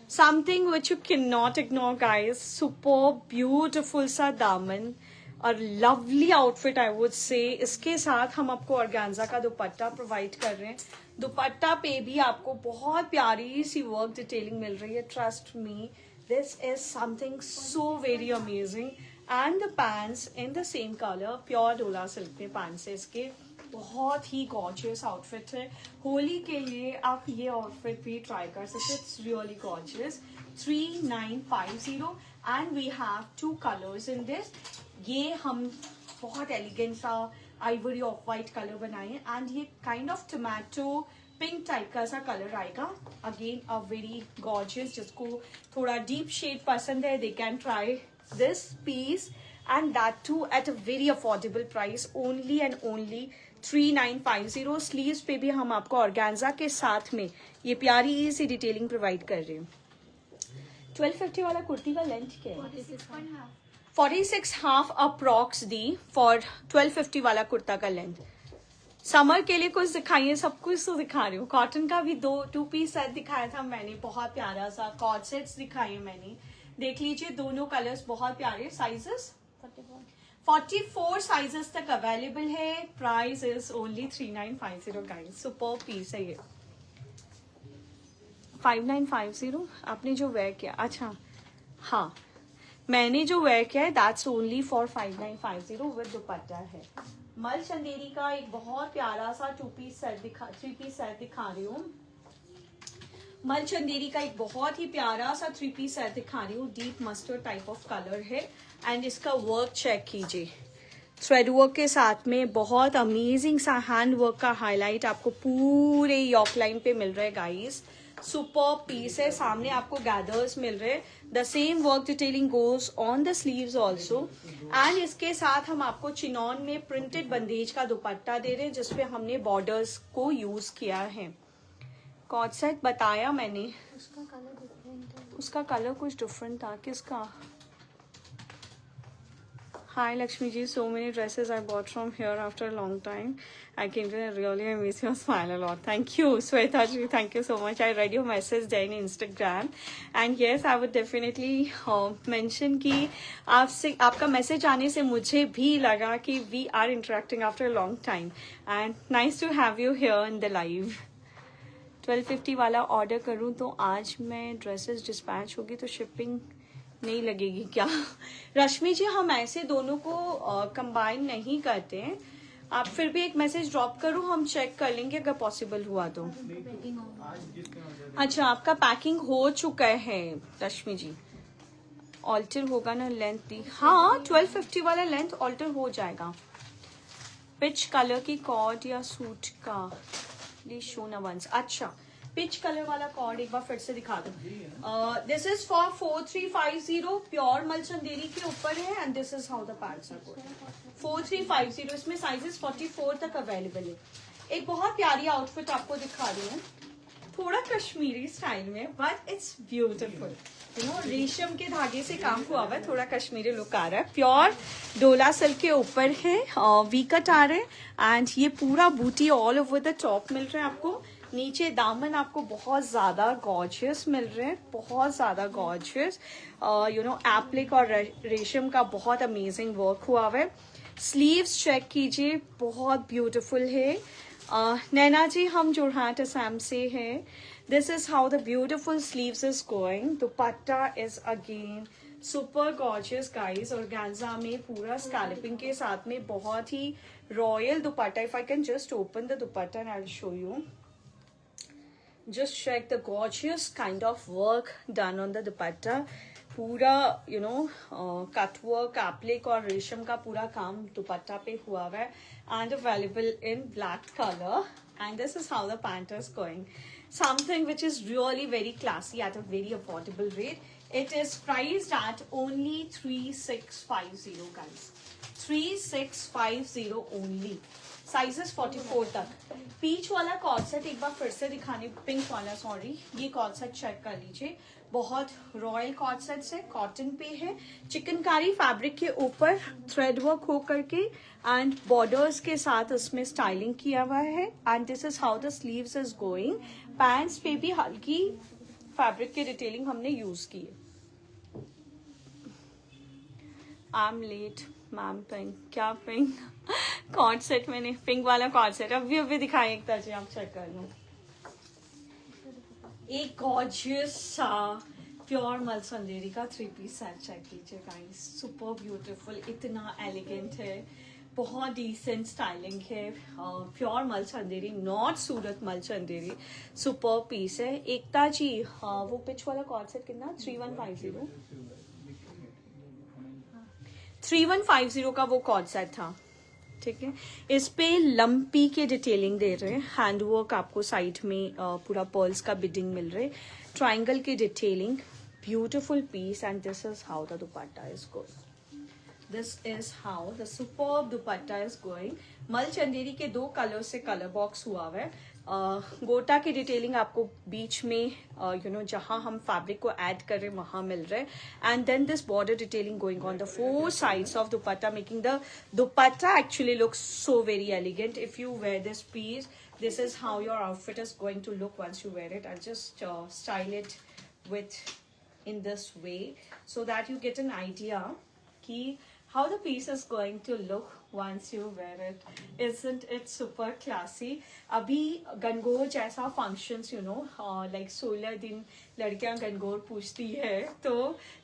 something which you can not ignore guys. Super beautiful सा दामन और lovely outfit I would say. इसके साथ हम आपको ऑर्गेन्जा का दुपट्टा प्रोवाइड कर रहे हैं। दुपट्टा पे भी आपको बहुत प्यारी सी वर्क डिटेलिंग मिल रही है। Trust me, this is something so very amazing, and the pants in the same colour, pure डोला सिल्क में पैंट्स है इसके। बहुत ही गॉर्जियस आउटफिट है, होली के लिए आप ये आउटफिट भी ट्राई कर सकते, it's really gorgeous. 3950 and we have 2 colours in this. ये हम बहुत एलिगेंट सा आइवरी ऑफ वाइट कलर बनाए हैं, एंड ये kind of tomato pink type का सा कलर आएगा। अगेन अ वेरी गॉर्जियस, जिसको थोड़ा डीप शेड पसंद है they can try this piece, and that too at a very affordable price, only and only 3950। Sleeves पे भी हम आपको ऑर्गेन्जा के साथ में ये प्यारी सी डिटेलिंग प्रोवाइड कर रहे हैं। 1250 वाला कुर्ती का लेंथ क्या है? 46.5 अप्रॉक्स दी फॉर 1250 वाला कुर्ता का लेंथ। समर के लिए कुछ दिखाइए, सब कुछ तो दिखा रही हूँ। कॉटन का भी 2 पीस सेट दिखाया था मैंने, बहुत प्यारा सा। कॉर्ड सेट्स दिखाए मैंने, देख लीजिए दोनों कलर्स बहुत प्यारे। साइजेस 44 साइजेस तक अवेलेबल है। Price is only 3950 guys. Super piece है ये। 5950 आपने जो वेयर किया, अच्छा हाँ मैंने जो वेयर किया है दैट्स ओनली फॉर 5950 विद दुपट्टा है। मल चंदेरी का एक बहुत प्यारा सा 3 पीस सेट दिखा रही हूँ। मल चंदेरी का एक बहुत ही प्यारा सा 3 पीस सेट दिखा रही हूँ। Deep mustard type of colour है, एंड इसका वर्क चेक कीजिए, थ्रेड वर्क के साथ में बहुत अमेजिंग सा हैंड वर्क का हाईलाइट आपको पूरे यॉक लाइन पे मिल रहा है गाइस। सुपर पीस है, सामने आपको गैदर्स मिल रहे हैं। The same work detailing goes on the sleeves also, and इसके साथ हम आपको चिनॉन में प्रिंटेड बंदेज का दुपट्टा दे रहे हैं, जिसपे हमने बॉर्डर्स को यूज किया है। कॉर्ड सेट बताया मैंने, उसका कलर डिफरेंट है। उसका कलर कुछ डिफरेंट था। किसका? Hi Lakshmi ji, so many dresses I bought from here after a long time. I came to really I miss your smile a lot. Thank you, Sweta ji. Thank you so much. I read your message there in Instagram, and yes, I would definitely mention कि आपसे आपका मैसेज आने से मुझे भी लगा कि we are interacting after a long time, and nice to have you here in the live. 1250 वाला ऑर्डर करूँ तो आज मैं ड्रेसेस डिस्पैच होगी तो शिपिंग नहीं लगेगी क्या? रश्मि जी, हम ऐसे दोनों को कंबाइन नहीं करते हैं। आप फिर भी एक मैसेज ड्रॉप करो, हम चेक कर लेंगे अगर पॉसिबल हुआ तो। अच्छा, आपका पैकिंग हो चुका है रश्मि जी, ऑल्टर होगा ना लेंथ दी? हाँ, 1250 वाला लेंथ ऑल्टर हो जाएगा। पिच कलर की कॉर्ड या सूट का प्लीज शो ना वंस। अच्छा, पिच कलर वाला कॉर्ड एक बार फिर से दिखा दो. This is for 4350 pure mul Chanderi के ऊपर है and this is how the pants are going. 4350 इसमें साइजेस 44 तक अवेलेबल है. एक बहुत प्यारी आउटफिट आपको दिखा रही हूँ, थोड़ा कश्मीरी स्टाइल में but it's beautiful. You know रेशम के धागे से काम हुआ हुआ है, थोड़ा कश्मीरी लुक आ रहा है. प्योर डोला सिल्क के ऊपर है, वी कट आ रहे हैं एंड ये पूरा बूटी ऑल ओवर द टॉप मिल रहा है आपको. नीचे दामन आपको बहुत ज्यादा गॉर्जियस मिल रहे हैं, बहुत ज्यादा गॉर्जियस. यू नो एप्लिक और रेशम का बहुत अमेजिंग वर्क हुआ हुआ है. स्लीव्स चेक कीजिए, बहुत ब्यूटीफुल है. नैना जी हम जोरहाट असम से हैं. This is how the beautiful sleeves is going. Dupatta is again super gorgeous guys. और ऑर्गेन्जा में पूरा स्कैल्पिंग के साथ में बहुत ही royal dupatta. If I can just open the dupatta and I will show you. Just check the gorgeous kind of work done on the dupatta. पूरा you know cut work applique और रेशम का पूरा काम दुपट्टा पे हुआ हुआ है and available in black colour. And this is how the pant is going. Something which is really very classy eight a very affordable rate. It is priced eight only 3650 guys. 3650 only. Sizes 44 तक. पीच वाला कॉर्ड सेट एक बार फिर से दिखाने, पिंक वाला सॉरी, ये कॉर्ड सेट चेक कर लीजिए. बहुत रॉयल कॉर्ड सेट्स है, कॉटन पे है, चिकनकारी फैब्रिक के ऊपर थ्रेड वर्क हो करके एंड बॉर्डर्स के साथ उसमें स्टाइलिंग किया हुआ है. And this is how the sleeves is going. Pants पे भी हल्की फैब्रिक की डिटेलिंग हमने यूज की है. I am late ma'am. Pink क्या पिंक कॉर्ड सेट मैंने पिंक वाला कॉर्ड सेट अभी दिखाई एक तरह से आप चेक कर लो. एक गॉर्जियस सा प्योर मल चंदेरी का 3 पीस सेट चेक कीजिए गाइस. सुपर ब्यूटीफुल, इतना एलिगेंट है, बहुत डिसेंट स्टाइलिंग है. प्योर मल चंदेरी, नॉट सूरत मल चंदेरी. सुपर पीस है. एकता जी वो पिच वाला कॉर्ड सेट कितना? 3150 का वो कॉर्ड सेट था. ठीक है, इस पे लंपी के डिटेलिंग दे रहे हैं. हैंडवर्क आपको साइड में पूरा पर्ल्स का बिडिंग मिल रहे. ट्राइंगल की detailing, beautiful piece. And this is how the dupatta is going. This is how the superb dupatta is going. मल चंदेरी के 2 कलर से कलर बॉक्स हुआ हुआ है. गोटा की डिटेलिंग आपको बीच में यू नो जहां हम फैब्रिक को ऐड कर रहे हैं वहां मिल रहा है. And then this border detailing going on the 4 sides of dupatta, making the dupatta actually look so very elegant. If you wear this piece, this is how your outfit is going to look once you wear it. I'll just style it with in this way so that you get an idea ki how the piece is going to look once you wear it. Isn't it super classy? अभी गनगौर जैसा functions, you know, like 16 दिन लड़कियां गनगौर पूछती है, तो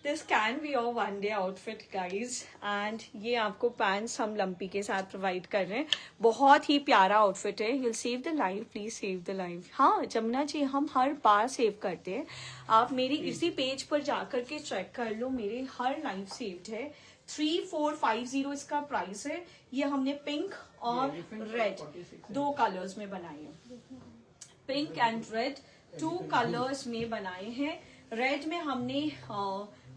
this can be your one day outfit guys. and ये आपको पैंट्स हम लंपी के साथ प्रोवाइड कर रहे हैं. बहुत ही प्यारा आउटफिट है. you'll save the live, please save the live. हाँ जमुना जी, हम हर बार सेव करते हैं. आप मेरी इसी पेज पर जाकर के चेक कर लो, मेरे हर लाइव सेव्ड है. 3450 इसका प्राइस है. ये हमने पिंक और रेड 2 कलर्स में बनाए हैं. पिंक एंड रेड 2 कलर्स में बनाए हैं. रेड में हमने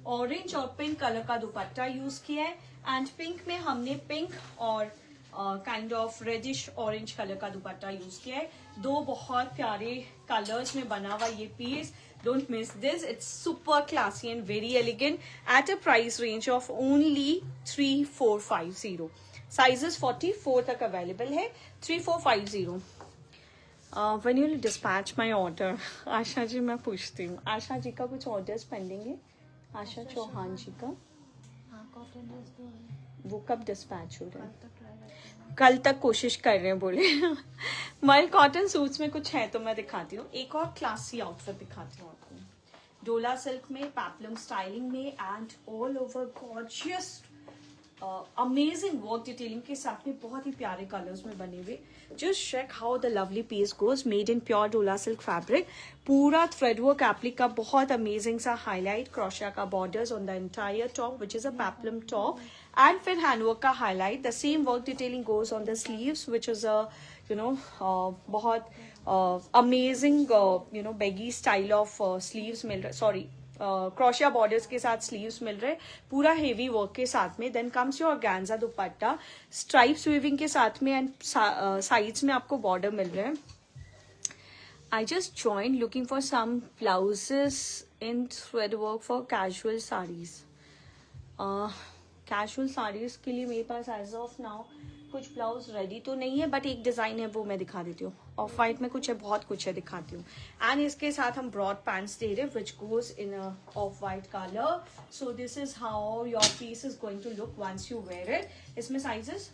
ऑरेंज और पिंक कलर का दुपट्टा यूज किया है एंड पिंक में हमने पिंक और kind of reddish orange colour का दुपट्टा यूज किया है. 2 बहुत प्यारे कलर्स में बना हुआ ये piece. Don't miss this. It's super classy and very elegant at a price range of only 3450. Sizes 44 तक available है. 3450. When you dispatch my order, Asha ji मैं पूछती हूँ, आशा जी का कुछ ऑर्डर्स पेंडिंग है? आशा चौहान जी का वो कब डिस्पैच हो रहा है? कल तक कोशिश कर रहे हैं बोले. मल कॉटन सूट्स में कुछ है तो मैं दिखाती हूँ. एक और क्लासी आउटफिट दिखाती हूँ आपको. डोला सिल्क में, पैपलम स्टाइलिंग में and all over gorgeous amazing work detailing के साथ में बहुत ही प्यारे कलर्स में बने हुए. Just check how the lovely piece goes. Made in pure डोला सिल्क फैब्रिक. पूरा थ्रेड वर्क एप्लिक का बहुत अमेजिंग सा हाईलाइट. क्रोशिया का borders on the entire top which is a peplum top and फिर हैंडवर्क का highlight. The same work detailing goes on the sleeves which is a you know बहुत amazing you know baggy style of sleeves मिल रहा है, सॉरी क्रोशिया बॉर्डर्स के साथ स्लीव्स मिल रहे, पूरा हेवी वर्क के साथ में. Then comes your organza dupatta stripes weaving के साथ में एंड साइड्स में आपको बॉर्डर मिल रहे हैं. I just joined looking for some blouses in thread work for casual sarees. Casual sarees के लिए मेरे पास as of now कुछ ब्लाउज रेडी तो नहीं है, बट एक डिजाइन है वो मैं दिखा देती हूँ. ऑफ वाइट में कुछ है, बहुत कुछ है, दिखाती हूँ. एंड इसके साथ हम ब्रॉड पैंट्स दे रहे हैं which goes in off white colour. So this is how your piece is going to look once you wear it. इसमें साइजेस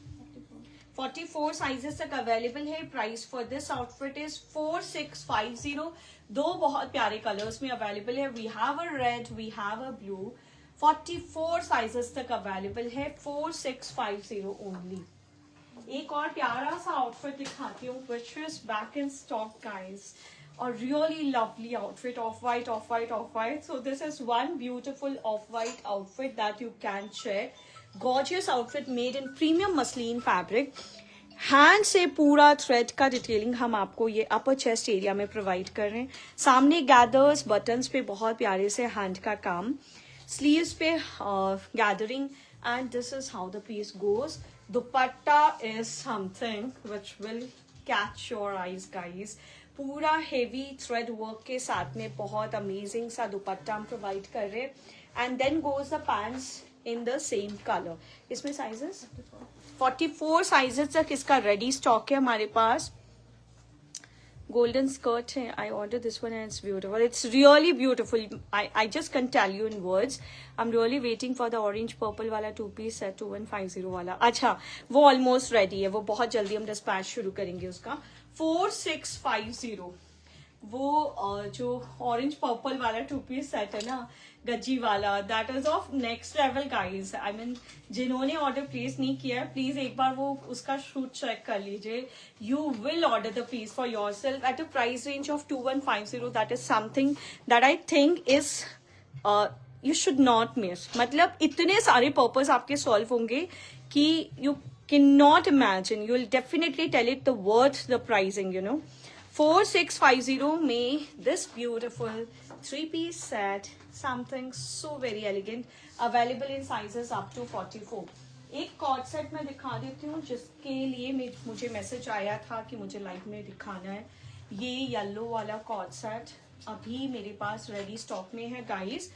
44 साइजेस तक अवेलेबल है. Price for this outfit is 4650. दो बहुत प्यारे कलर्स में अवेलेबल है. We have a red, we have a blue. 44 sizes तक अवेलेबल है. 4650 ओनली. एक और प्यारा सा आउटफिट दिखाती हूँ which is back in stock guys. A really lovely outfit, off-white, off-white, off-white. So this is one beautiful off-white outfit that you can check. Gorgeous outfit made in premium muslin fabric. Hand से पूरा थ्रेड का डिटेलिंग हम आपको ये अपर चेस्ट एरिया में प्रोवाइड कर रहे हैं. सामने गैदर्स बटन्स पे बहुत प्यारे से हैंड का काम, स्लीव्स पे gathering, and this is how the piece goes. Dupatta is something which will catch your eyes guys. पूरा हेवी थ्रेड वर्क के साथ में बहुत अमेजिंग सा दुपट्टा हम प्रोवाइड कर रहे हैं. And then goes the pants in the same colour. इसमें साइजेस 44 साइजेस तक इसका रेडी स्टॉक है हमारे पास. गोल्डन स्कर्ट है. I order this one and it's beautiful. It's really beautiful. I just can tell you in words. I am really waiting for the orange purple वाला 2-piece सेट 2150 वाला. अच्छा, वो ऑलमोस्ट रेडी है. वो बहुत जल्दी हम डिस्पैच शुरू करेंगे उसका. 4650. वो जो ऑरेंज पर्पल वाला 2-piece सेट है ना, गज्जी वाला, that is of next level guys. I mean जिन्होंने ऑर्डर प्लेस नहीं किया है, प्लीज एक बार वो उसका शूट चेक कर लीजिए. You will order the piece for yourself at a price range of 2150. That is something that I think is you should not miss. मतलब इतने सारे पर्पस आपके सॉल्व होंगे कि you can not imagine. You will definitely tell it the worth the pricing, you know. 4650 में this beautiful 3-piece set, something so very elegant, available in sizes up to 44. एक कॉर्ड सेट मैं दिखा देती हूँ जिसके लिए मुझे मैसेज आया था कि मुझे लाइव में दिखाना है. ये येलो वाला कॉर्ड सेट अभी मेरे पास रेडी स्टॉक में है गाइस.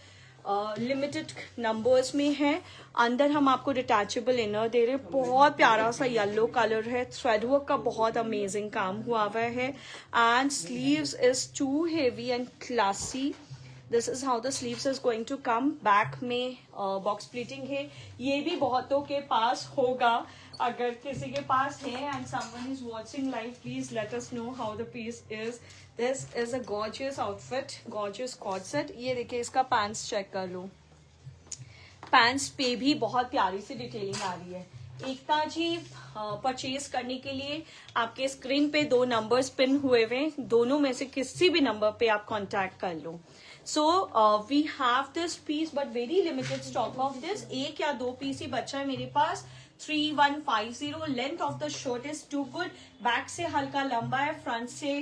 लिमिटेड नंबर्स में है. अंदर हम आपको डिटैचेबल इनर दे रहे हैं. बहुत प्यारा सा येलो कलर है. थ्रेड वर्क का बहुत अमेजिंग काम हुआ हुआ है. And sleeves is too heavy and classy. This is how the sleeves is going to come. Back में बॉक्स प्लीटिंग है. ये भी बहुतों के पास होगा. अगर किसी के पास है and someone is watching live, please let us know how the piece is. This is a gorgeous outfit, gorgeous cord set. ये देखिए, इसका पैंट्स चेक कर लो. पैंट्स पे भी बहुत प्यारी सी डिटेलिंग आ रही है. एकता जी, परचेज करने के लिए आपके स्क्रीन पे 2 नंबर्स पिन हुए हुए. दोनों में से किसी भी नंबर पे आप कांटेक्ट कर लो. So we have this piece but very limited stock of this. 1 या 2 पीस ही बचा है मेरे पास. 3150. Length of the shirt is too good. Back से हल्का लंबा है, फ्रंट से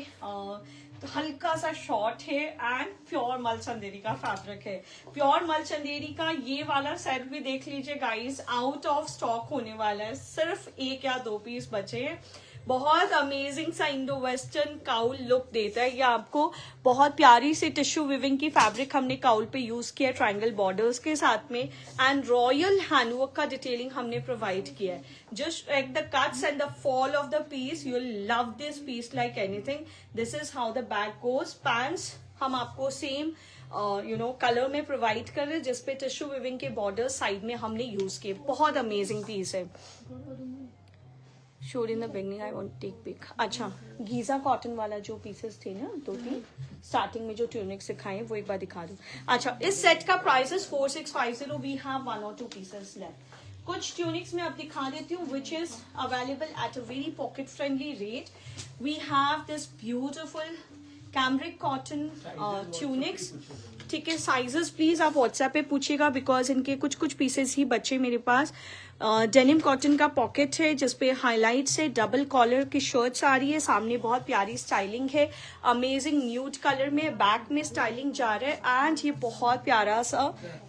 हल्का सा शॉर्ट है. एंड प्योर मल चंदेरी का फैब्रिक है. प्योर मल चंदेरी का ये वाला सेट भी देख लीजिए गाइस, आउट ऑफ स्टॉक होने वाला है. सिर्फ 1 या 2 पीस बचे हैं. बहुत अमेजिंग सा इंडो वेस्टर्न काउल लुक देता है ये आपको. बहुत प्यारी सी टिश्यू विविंग की फैब्रिक हमने काउल पे यूज किया, ट्रायंगल बॉर्डर्स के साथ में. एंड रॉयल हैंडवर्क का डिटेलिंग हमने प्रोवाइड किया है. Just like the cuts and the fall of the piece, you will love this piece like anything. This is how the back goes. Pants हम आपको सेम कलर में प्रोवाइड कर रहे हैं जिसपे टिश्यू विविंग के बॉर्डर साइड में हमने यूज किए. बहुत अमेजिंग पीस है. Sure in the beginning, I want take pic. अच्छा, गीजा कॉटन वाला जो पीसेस थे ना 2-3 स्टार्टिंग में जो ट्यूनिक सिखाए वो एक बार दिखा दूं. अच्छा, इस सेट का price is 4650. We have 1 or 2 pieces left. कुछ ट्यूनिक्स में अब दिखा देती हूँ which is available at a very pocket friendly rate. We have this beautiful cambric cotton tunics, ठीक है। साइजेस प्लीज आप व्हाट्सएप पे पूछिएगा बिकॉज इनके कुछ कुछ पीसेस ही बचे मेरे पास। डेनिम कॉटन का पॉकेट है जिसपे हाईलाइट्स है, डबल कॉलर की शर्ट्स आ रही है, सामने बहुत प्यारी स्टाइलिंग है, अमेजिंग न्यूड कलर में, बैक में स्टाइलिंग जा रहा है एंड ये बहुत प्यारा सा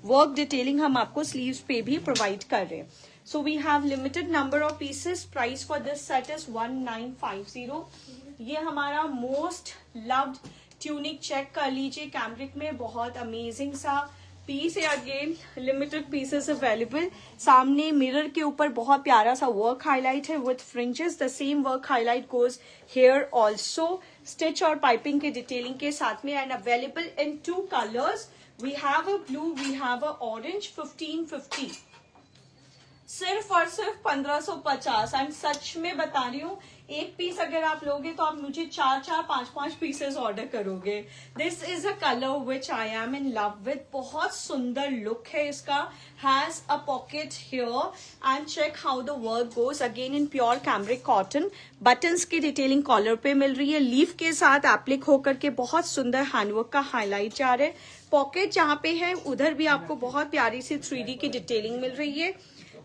वर्क डिटेलिंग हम आपको स्लीव्स पे भी प्रोवाइड कर रहे हैं। So we have limited number of pieces. Price for this set is 1950। ये हमारा मोस्ट लव्ड ट्यूनिक, चेक कर लीजिए, कैमरिक में बहुत अमेजिंग सा पीस है। Again limited pieces available. सामने मिरर के ऊपर बहुत प्यारा सा वर्क हाईलाइट है with fringes. The same work highlight goes here also, stitch और पाइपिंग के डिटेलिंग के साथ में and available in 2 colours. We have a blue, we have a orange. 1550 सिर्फ और सिर्फ 1550। एंड सच में बता रही हूँ, एक पीस अगर आप लोगे तो आप मुझे 4-4, 5-5 पीसेस ऑर्डर करोगे। This is a colour which I am in love with. बहुत सुंदर लुक है इसका, has a pocket here and check how the work goes. Again in pure cambric cotton, buttons की डिटेलिंग कॉलर पे मिल रही है, लीफ के साथ एप्लिक होकर के बहुत सुंदर हैंडवर्क का हाईलाइट जा रहा है। पॉकेट जहाँ पे है उधर भी आपको बहुत प्यारी सी 3D की डिटेलिंग मिल रही है।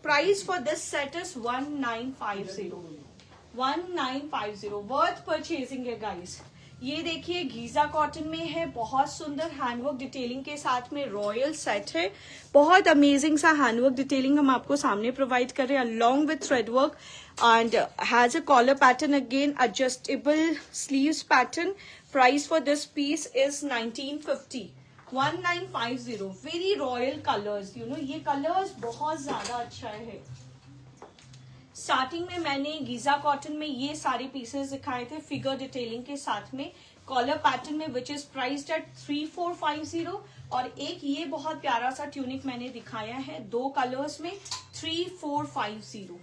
Price for this set is 1950। 1950 worth purchasing है गाइस। ये देखिए गीजा कॉटन में है, बहुत सुंदर हैंडवर्क डिटेलिंग के साथ में रॉयल सेट है। बहुत अमेजिंग सा हैंडवर्क डिटेलिंग हम आपको सामने प्रोवाइड कर रहे हैं along with thread work and has a collar pattern, again adjustable sleeves pattern. Price for this piece is 1950। 1950। Very royal colours, you know ये कलर्स बहुत ज्यादा अच्छा है। स्टार्टिंग में मैंने गीजा कॉटन में ये सारे पीसेस दिखाए थे फिगर डिटेलिंग के साथ में, कॉलर पैटर्न में, विच इज प्राइस्ड एट 3450। और एक ये बहुत प्यारा सा ट्यूनिक मैंने दिखाया है 2 कलर्स में, 3450।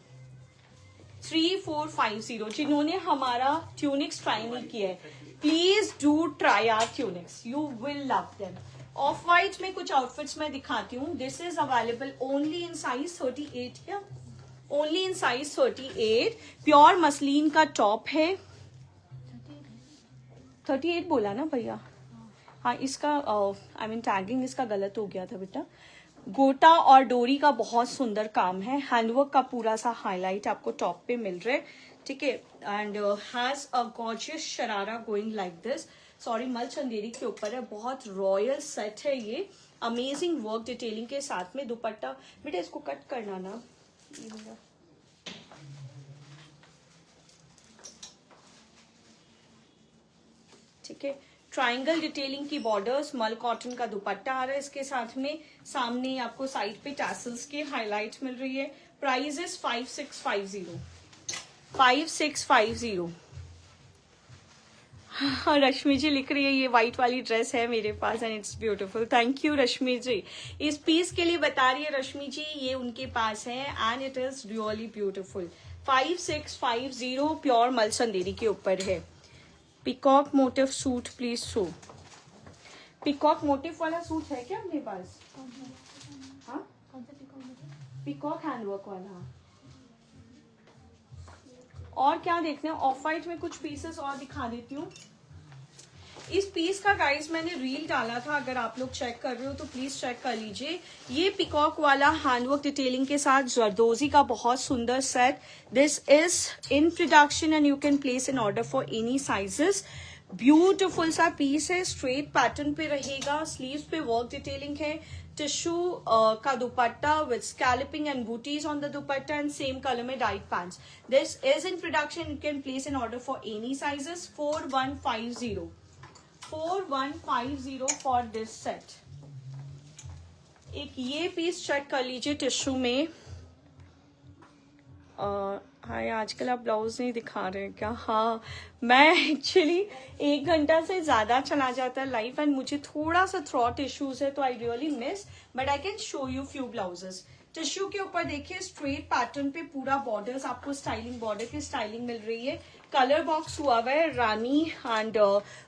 3450। जिन्होंने हमारा ट्यूनिक्स ट्राई नहीं किया है, please do try our tunics, you will love them. Off white में कुछ आउटफिट्स मैं दिखाती हूँ। This is available only in size 38 या only in size 38। Pure muslin का टॉप है। 38 बोला ना भैया? हाँ, इसका आई मीन टैगिंग इसका गलत हो गया था बेटा। गोटा और डोरी का बहुत सुंदर काम है, हैंडवर्क का पूरा सा हाईलाइट आपको टॉप पे मिल रहा है, ठीक है। And has a gorgeous sharara going like this. Sorry, मल चंदेरी के ऊपर है, बहुत रॉयल सेट है ये, अमेजिंग वर्क डिटेलिंग के साथ में। दुपट्टा बेटा इसको कट करना ना, ठीक है। ट्रायंगल डिटेलिंग की बॉर्डर्स, मल कॉटन का दुपट्टा आ रहा है इसके साथ में, सामने आपको साइड पे टैसल्स की हाईलाइट मिल रही है। Price is 5650। 5650। रश्मि जी लिख रही है ये व्हाइट वाली ड्रेस है मेरे पास and it's beautiful. Thank you Rashmi ji, इस पीस के लिए बता रही है रश्मि जी, ये उनके पास है and it is really beautiful. 5650 pure mul Chanderi के ऊपर है। Peacock motive suit please show. Peacock motive वाला सूट है क्या अपने पास? हाँ, पिकॉक हैंडवर्क वाला। और क्या देखते हैं, ऑफ वाइट में कुछ पीसेस और दिखा देती हूँ। इस पीस का गाइस मैंने रील डाला था, अगर आप लोग चेक कर रहे हो तो प्लीज चेक कर लीजिए। ये पिकॉक वाला हैंडवर्क डिटेलिंग के साथ जरदोजी का बहुत सुंदर set. This is in production and you can place an order for any sizes. Beautiful सा पीस है, स्ट्रेट पैटर्न पे रहेगा, स्लीव्स पे वर्क डिटेलिंग है, टिश्यू का dupatta with scalloping and bootis on the dupatta and same colour में diet pants. This is in production, you can place an order for any sizes. 4150। 4150 for this set. एक ये पीस चेक कर लीजिए टिश्यू में। हाय, आजकल आप ब्लाउज नहीं दिखा रहे हैं क्या? हाँ, मैं एक्चुअली 1 घंटा से ज्यादा चला जाता है लाइफ एंड मुझे थोड़ा सा थ्रॉट इश्यूज है, तो I really miss, but I can show you few blouses. Tissue के ऊपर देखिए स्ट्रेट पैटर्न पे पूरा बॉर्डर्स, आपको स्टाइलिंग बॉर्डर की स्टाइलिंग मिल रही है। कलर बॉक्स हुआ हुआ है रानी एंड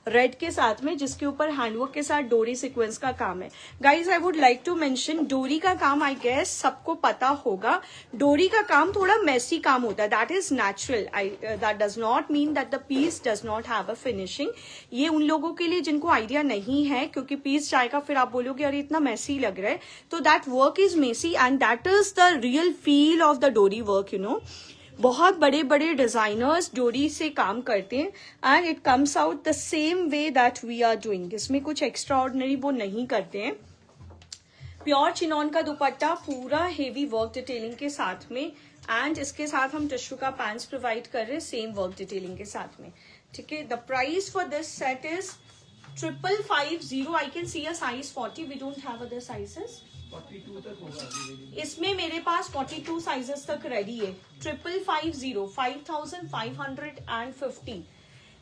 रेड के साथ में, जिसके ऊपर हैंडवर्क के साथ डोरी सीक्वेंस का काम है. Guys I would like to mention, डोरी का काम आई गेस सबको पता होगा. डोरी का काम थोड़ा मेसी काम होता है, that is natural. That does not mean that the piece does not have a finishing. ये उन लोगों के लिए जिनको आइडिया नहीं है, क्योंकि पीस जाएगा फिर आप बोलोगे अरे इतना मेसी लग रहा है. तो that work is messy and that is the real feel of the dori work, you know. बहुत बड़े बड़े डिजाइनर्स डोरी से काम करते हैं and it comes out the same way that we are doing. इसमें कुछ एक्स्ट्रा ऑर्डिनरी वो नहीं करते हैं. प्योर चिनॉन का दुपट्टा, पूरा हेवी वर्क डिटेलिंग के साथ में, एंड इसके साथ हम टिश्यू का पैंट्स प्रोवाइड कर रहे हैं सेम वर्क डिटेलिंग के साथ में. ठीक है. The price for this set is 5550. I can see a size 40. We don't have other sizes. 42 तक होगा. इसमें मेरे पास 42 साइजेस तक रेडी है. 5550, 5550.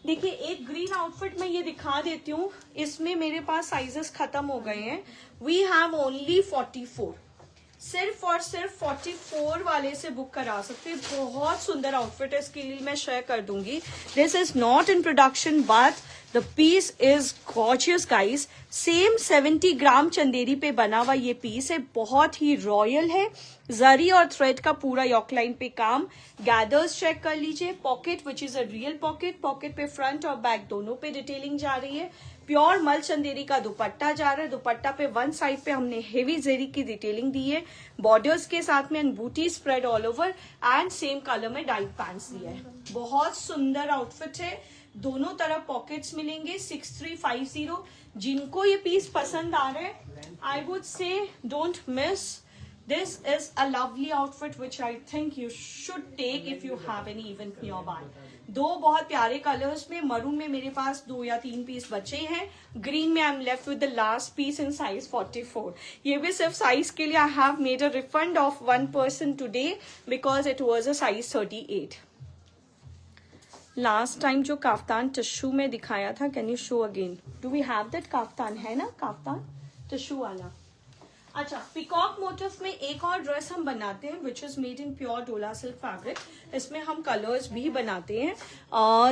देखिए एक ग्रीन आउटफिट में ये दिखा देती हूँ, इसमें मेरे पास साइजेस खत्म हो गए हैं. We have only 44. सिर्फ और सिर्फ 44 वाले से बुक करा सकते हैं. बहुत सुंदर आउटफिट है, इसकी रील मैं शेयर कर दूंगी. This is not in production but the piece is gorgeous guys. Same 70 gram Chanderi पे बना हुआ ये पीस है, बहुत ही रॉयल है. जरी और थ्रेड का पूरा यॉकलाइन पे काम. गैदर्स चेक कर लीजिए. Pocket which is a real pocket. Pocket पे फ्रंट और बैक दोनों पे डिटेलिंग जा रही है. प्योर मल चंदेरी का दुपट्टा जा रहा है. दुपट्टा पे वन साइड पे हमने हेवी जेरी की डिटेलिंग दी है, बॉर्डर्स के साथ में, बूटी spread all over and same colour में डाइट पैंट्स दिया है. बहुत सुंदर आउटफिट है. दोनों तरफ पॉकेट्स मिलेंगे. 6350. जिनको ये पीस पसंद आ रहे हैं, I would say don't miss. This is a lovely outfit which I think you should take if you have any event nearby. दो बहुत प्यारे कलर्स में. मरून में मेरे पास 2 या 3 पीस बचे हैं. ग्रीन में I am left with the last piece in size 44. ये भी सिर्फ साइज के लिए I have made a refund of 1 person today because it was a size 38. Last time जो काफ्तान टिश्यू में दिखाया था, can you show again? Do we have that kaftan? है ना काफ्तान टिश्यू वाला. अच्छा, पिकॉक मोटिव में एक और ड्रेस हम बनाते हैं which is made in pure डोला सिल्क फैब्रिक. इसमें हम कलर्स भी बनाते हैं.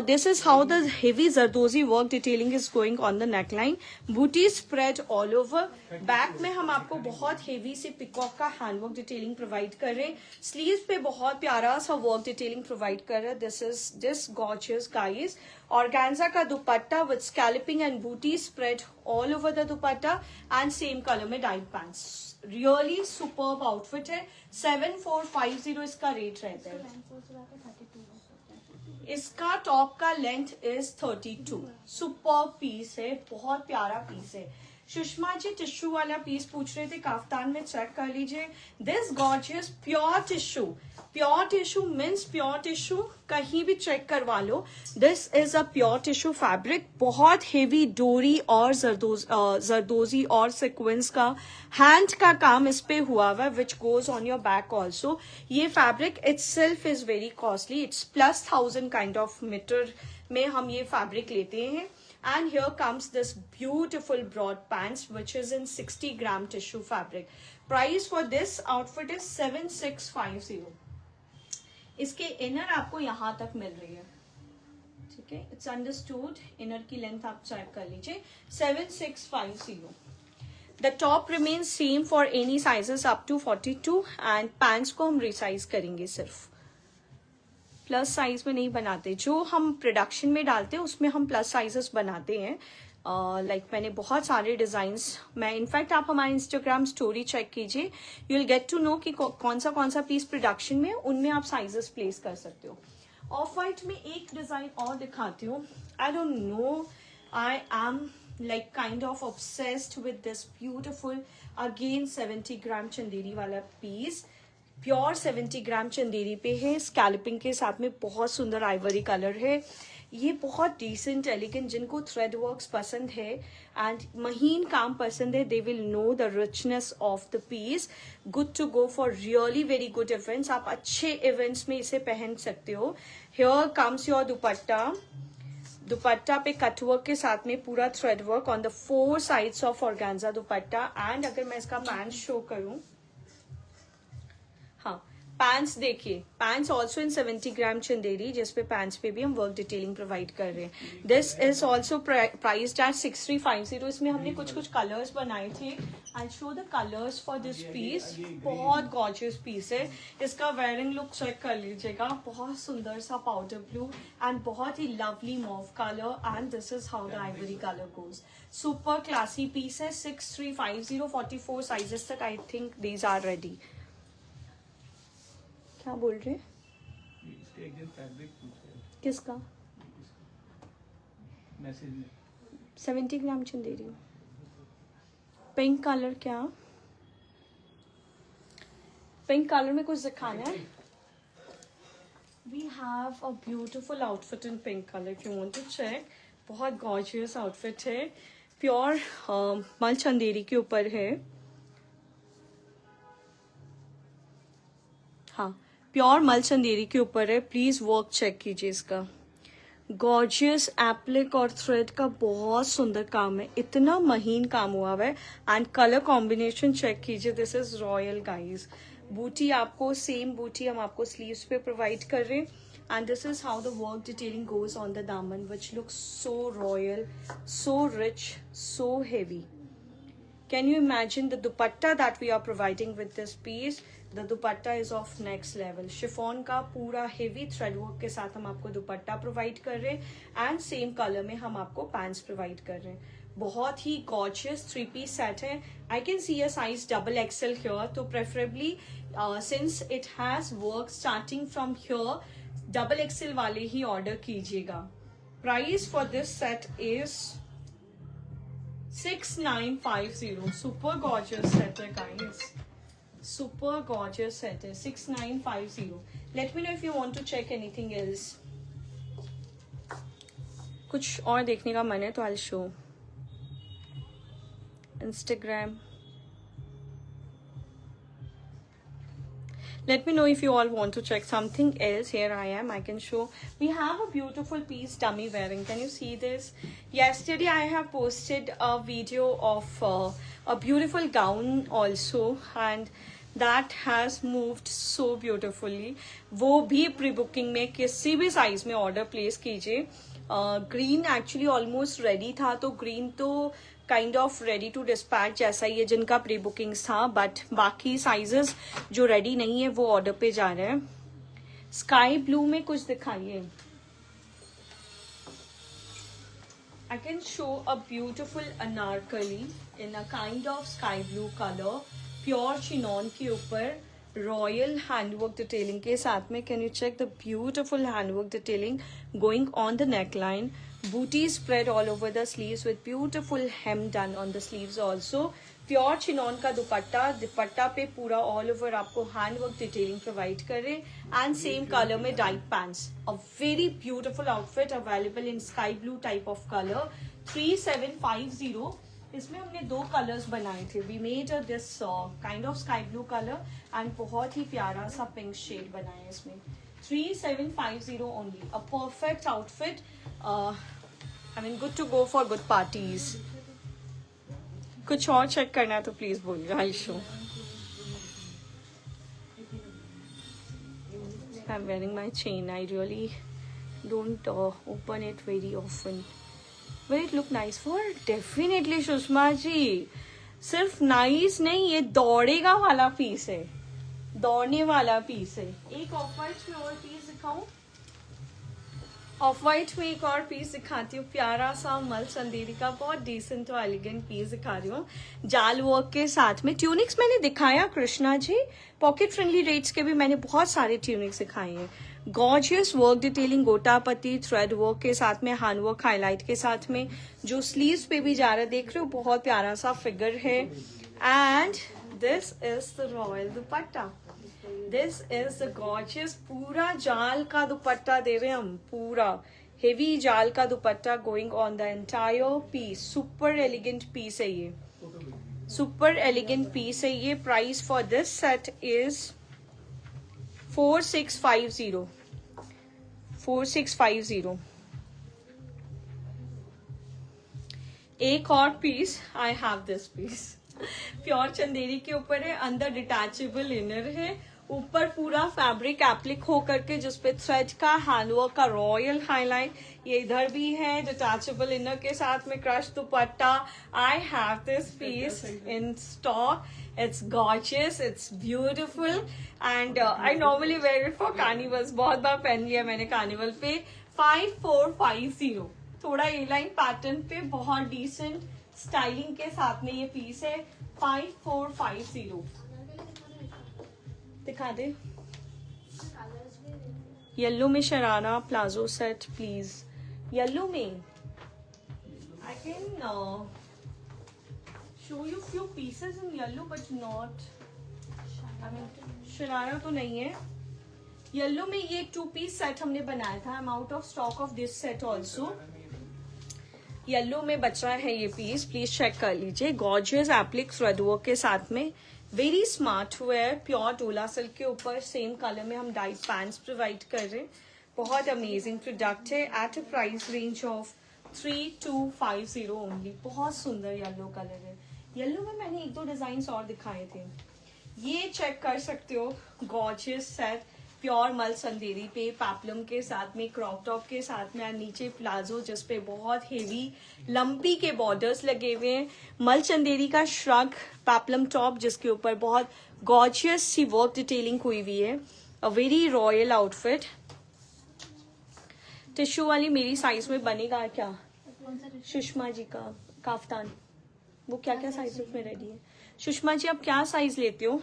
This is how the heavy zardozi work detailing is going on the neckline. बूटी स्प्रेड ऑल ओवर. बैक में हम आपको बहुत हेवी से पिकॉक का हैंडवर्क डिटेलिंग प्रोवाइड कर रहे हैं. स्लीव्स पे बहुत प्यारा सा वर्क डिटेलिंग प्रोवाइड कर रहे हैं. This is this gorgeous guys. Organza का dupatta with scalloping and booti spread all over the dupatta and same colour में diet pants. Really superb outfit है. 7450 इसका रेट रहता है. इसका टॉप का लेंथ इज 32. सुपर्ब पीस है, बहुत प्यारा पीस है. सुषमा जी टिश्यू वाला पीस पूछ रहे थे, काफ्तान में चेक कर लीजिए. This gorgeous pure tissue. Pure tissue means pure tissue, कहीं भी चेक करवा लो. This is a pure tissue fabric. बहुत हेवी डोरी और जरदोजी और सिक्वेंस का हैंड का काम इस पे हुआ हुआ, which goes on your back also. ये fabric itself is very costly. It's +1000 kind of metre में हम ये फैब्रिक लेते हैं. And here comes this beautiful broad pants which is in 60 gram tissue fabric. Price for this outfit is 7650. इसके इनर आपको यहाँ तक मिल रही है. ठीक है, इट्स अंडरस्टूड. इनर की लेंथ आप चेक कर लीजिए. 7650. The top remains same for any sizes up to 42 and pants को हम resize करेंगे सिर्फ. प्लस साइज में नहीं बनाते. जो हम प्रोडक्शन में डालते हैं उसमें हम प्लस साइजेस बनाते हैं. लाइक मैंने बहुत सारे डिजाइन्स, मैं इनफैक्ट आप हमारे इंस्टाग्राम स्टोरी चेक कीजिए, you will get to know कि कौन सा पीस प्रोडक्शन में, उनमें आप साइजेस प्लेस कर सकते हो. ऑफ वाइट में एक डिजाइन और दिखाती हूँ. I don't know, I am like kind of obsessed with this beautiful again 70 gram Chanderi वाला पीस. प्योर 70 ग्राम चंदेरी पे है. स्कैल्पिंग के साथ में बहुत सुंदर आइवरी कलर है. ये बहुत डिसेंट है, लेकिन जिनको थ्रेड वर्क्स पसंद है एंड महीन काम पसंद है, they will know the richness of the piece. Good to go for really very good events. आप अच्छे इवेंट्स में इसे पहन सकते हो. Here comes your dupatta. Dupatta पे कटवर्क के साथ में पूरा thread work on the 4 sides of organza dupatta. And अगर मैं इसका पैंट शो करूं, हाँ, पैंट्स देखिए, pants also in 70 gram Chanderi, जिसपे पैंट्स पे भी हम वर्क डिटेलिंग प्रोवाइड कर रहे हैं. This is also priced at 6350. इसमें हमने कुछ कुछ कलर्स बनाए थे. I show the colours for this piece. बहुत गॉर्जियस पीस है. इसका वेयरिंग लुक चेक कर लीजिएगा. बहुत सुंदर सा पाउडर ब्लू एंड बहुत ही lovely mauve colour, and this is how the ivory colour goes. Super classy piece है. 6350, 44 साइजेस तक I think these are ready. क्या बोल रहे हैं? किसका? मैसेज में 70 ग्राम चंदेरी. Pink colour. क्या पिंक कलर में कुछ दिखाना है? We have a beautiful outfit in pink colour if you want to check. बहुत गॉर्जियस आउटफिट है. प्योर मल चंदेरी के ऊपर है. हाँ, प्योर मल चंदेरी के ऊपर है. प्लीज वर्क चेक कीजिए इसका. गॉर्जियस एप्लिक और थ्रेड का बहुत सुंदर काम है. इतना महीन काम हुआ है. एंड कलर कॉम्बिनेशन चेक कीजिए. This is royal guys. बूटी आपको सेम बूटी हम आपको स्लीव्स पे प्रोवाइड कर रहे हैं. And this is how the work detailing goes on the दामन, which looks so royal, so rich, so heavy. Can you imagine the dupatta that we are providing with this piece? The dupatta is of next level. Chiffon का पूरा heavy thread work के साथ हम आपको दुपट्टा प्रोवाइड कर रहे हैं एंड सेम कलर में हम आपको पैंट्स प्रोवाइड कर रहे हैं. बहुत ही गॉर्जियस 3-piece सेट है. I can see a size XXL here, तो preferably since it has work starting from here, XXL वाले ही ऑर्डर कीजिएगा. Price for this set is 6950. Super gorgeous set hai guys. Super gorgeous set hai. 6950. Let me know if you want to check anything else. कुछ और देखने का मन है तो I'll show. Instagram. Let me know if you all want to check something else. Here I am. I can show. We have a beautiful piece dummy wearing. Can you see this? Yesterday I have posted a video of a beautiful gown also, and that has moved so beautifully. वो भी प्री बुकिंग में किसी भी साइज में ऑर्डर प्लेस कीजिए. ग्रीन एक्चुअली ऑलमोस्ट रेडी था, तो ग्रीन तो kind of ready to dispatch जैसा ही है जिनका प्री बुकिंग्स था, बट बाकी साइजेस जो रेडी नहीं है वो ऑर्डर पे जा रहे हैं. स्काई ब्लू में कुछ दिखाइए. I can show a beautiful anarkali in a kind of sky blue color, pure chinon के ऊपर royal handwork detailing के साथ में. Can you check the beautiful handwork detailing going on the neckline? Booty spread all over the sleeves with beautiful hem done on the sleeves also. Pure chiffon का दुपट्टा पे पूरा ऑल ओवर आपको हैंडवर्क डिटेलिंग प्रोवाइड कर रहे हैं एंड सेम कलर में diet pants. A very beautiful outfit available in sky blue type of colour. 3750. इसमें हमने 2 कलर्स बनाए थे. We made this kind of sky blue colour and बहुत ही प्यारा सा पिंक शेड बनाया इसमें. 3750 only. A perfect outfit. I mean good to go for good parties. कुछ और चेक करना है तो प्लीज बोलिए. I show. I am wearing my chain. I really don't open it very often. Will it look nice? For definitely Sushma ji. सिर्फ नाइस नहीं, ये दौड़ेगा वाला पीस है, दौड़ने वाला पीस है. एक ऑफ वाइट में और पीस दिखाऊं? ऑफ वाइट में एक और पीस दिखाती हूँ. प्यारा सा मल चंदेरी का बहुत डिसेंट और एलिगेंट पीस दिखा रही हूँ जाल वर्क के साथ में. ट्यूनिक्स मैंने दिखाया Krishna ji. Pocket friendly rates के भी मैंने बहुत सारे ट्यूनिक्स दिखाए हैं. Gorgeous work detailing gotapatti thread work के साथ में, हैंड वर्क हाईलाइट के साथ में. जो स्लीव्स पे भी जा रहा है देख रहे हो, बहुत प्यारा सा फिगर है. And this is the royal dupatta. This is the gorgeous. पूरा जाल का दुपट्टा दे रहे हैं हम. पूरा हेवी जाल का dupatta going on the entire piece. Super elegant piece है ये. सुपर एलिगेंट पीस है ये. Price for this set is 4650. 4650. एक और piece. I have this piece. Pure Chanderi के ऊपर है, अंदर डिटैचेबल इनर है. ऊपर पूरा फैब्रिक एप्लिक हो करके जिसपे थ्रेड का हैंडवर्क का रॉयल हाईलाइट, ये इधर भी है डिटैचेबल इनर के साथ में crush dupatta. I have this piece in stock, it's gorgeous, it's beautiful and I normally wear it for carnivals, बहुत बार पहन लिया मैंने कार्निवल पे। 5450, थोड़ा ए लाइन पैटर्न पे बहुत डिसेंट स्टाइलिंग के साथ में ये पीस है। 5450 दिखा दे। येलो में sharara palazzo set please, yellow में I can show you few pieces in yellow but not, I mean sharara तो नहीं है। येलो में ये 2 पीस सेट हमने बनाया था, I am out of stock of this set also. Yellow में बच रहा है ये पीस, प्लीज चेक कर लीजिए। गॉर्जियस एप्लिक थ्रेड वर्क के साथ में, वेरी स्मार्ट वेयर, प्योर डोला सिल्क के ऊपर सेम कलर में हम डाइट पैंट्स प्रोवाइड कर रहे हैं। बहुत अमेजिंग प्रोडक्ट है at a price range of 3250 only. बहुत सुंदर येलो कलर है। येलो में मैंने 1-2 डिजाइन और दिखाए थे, ये चेक कर सकते हो। Gorgeous set, pure mul Chanderi पे पैपलम के साथ में, क्रॉप टॉप के साथ में, नीचे प्लाजो जिसपे बहुत हेवी लंपी के बॉर्डर्स लगे हुए हैं। मल चंदेरी का श्रग पैपलम टॉप जिसके ऊपर बहुत गॉर्जियस सी वर्क डिटेलिंग हुई हुई है। A very royal outfit. Tissue वाली मेरी साइज में बनेगा क्या? सुषमा जी का काफ्तान, वो क्या क्या साइज में रेडी है? सुषमा जी आप क्या साइज लेते हो?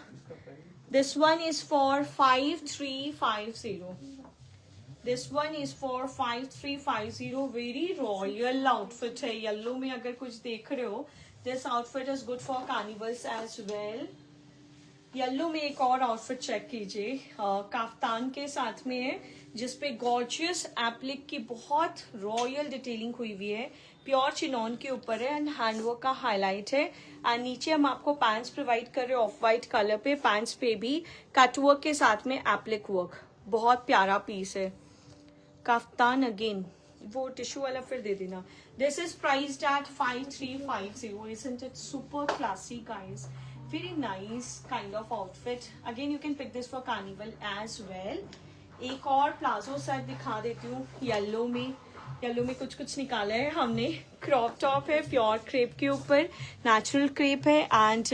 This one is for 5350. This one is for 5350. Very royal outfit है। येलो में अगर कुछ देख रहे हो, this outfit is good for carnivals as well. Yellow में एक और आउटफिट चेक कीजिए, काफ्तान के साथ में है जिसपे गॉर्जियस एप्लिक की बहुत रॉयल डिटेलिंग हुई हुई है। प्योर चिनॉन के ऊपर है एंड हैंडवर्क का हाईलाइट है। एंड नीचे हम आपको पैंट्स प्रोवाइड कर रहे हैं ऑफ वाइट कलर पे, पैंट्स पे भी कटवर्क के साथ में एप्लिक वर्क। बहुत प्यारा पीस है। काफ्तान अगेन, वो टिश्यू वाला फिर दे देना। This is priced eight 5350. Isn't it super classy guys? Very nice kind of outfit. Again you can pick this for carnival as well. एक और प्लाजो सेट दिखा देती हूँ येलो में। येलो में कुछ कुछ निकाला है हमने। क्रॉप टॉप है, प्योर क्रेप के ऊपर, नेचुरल क्रेप है एंड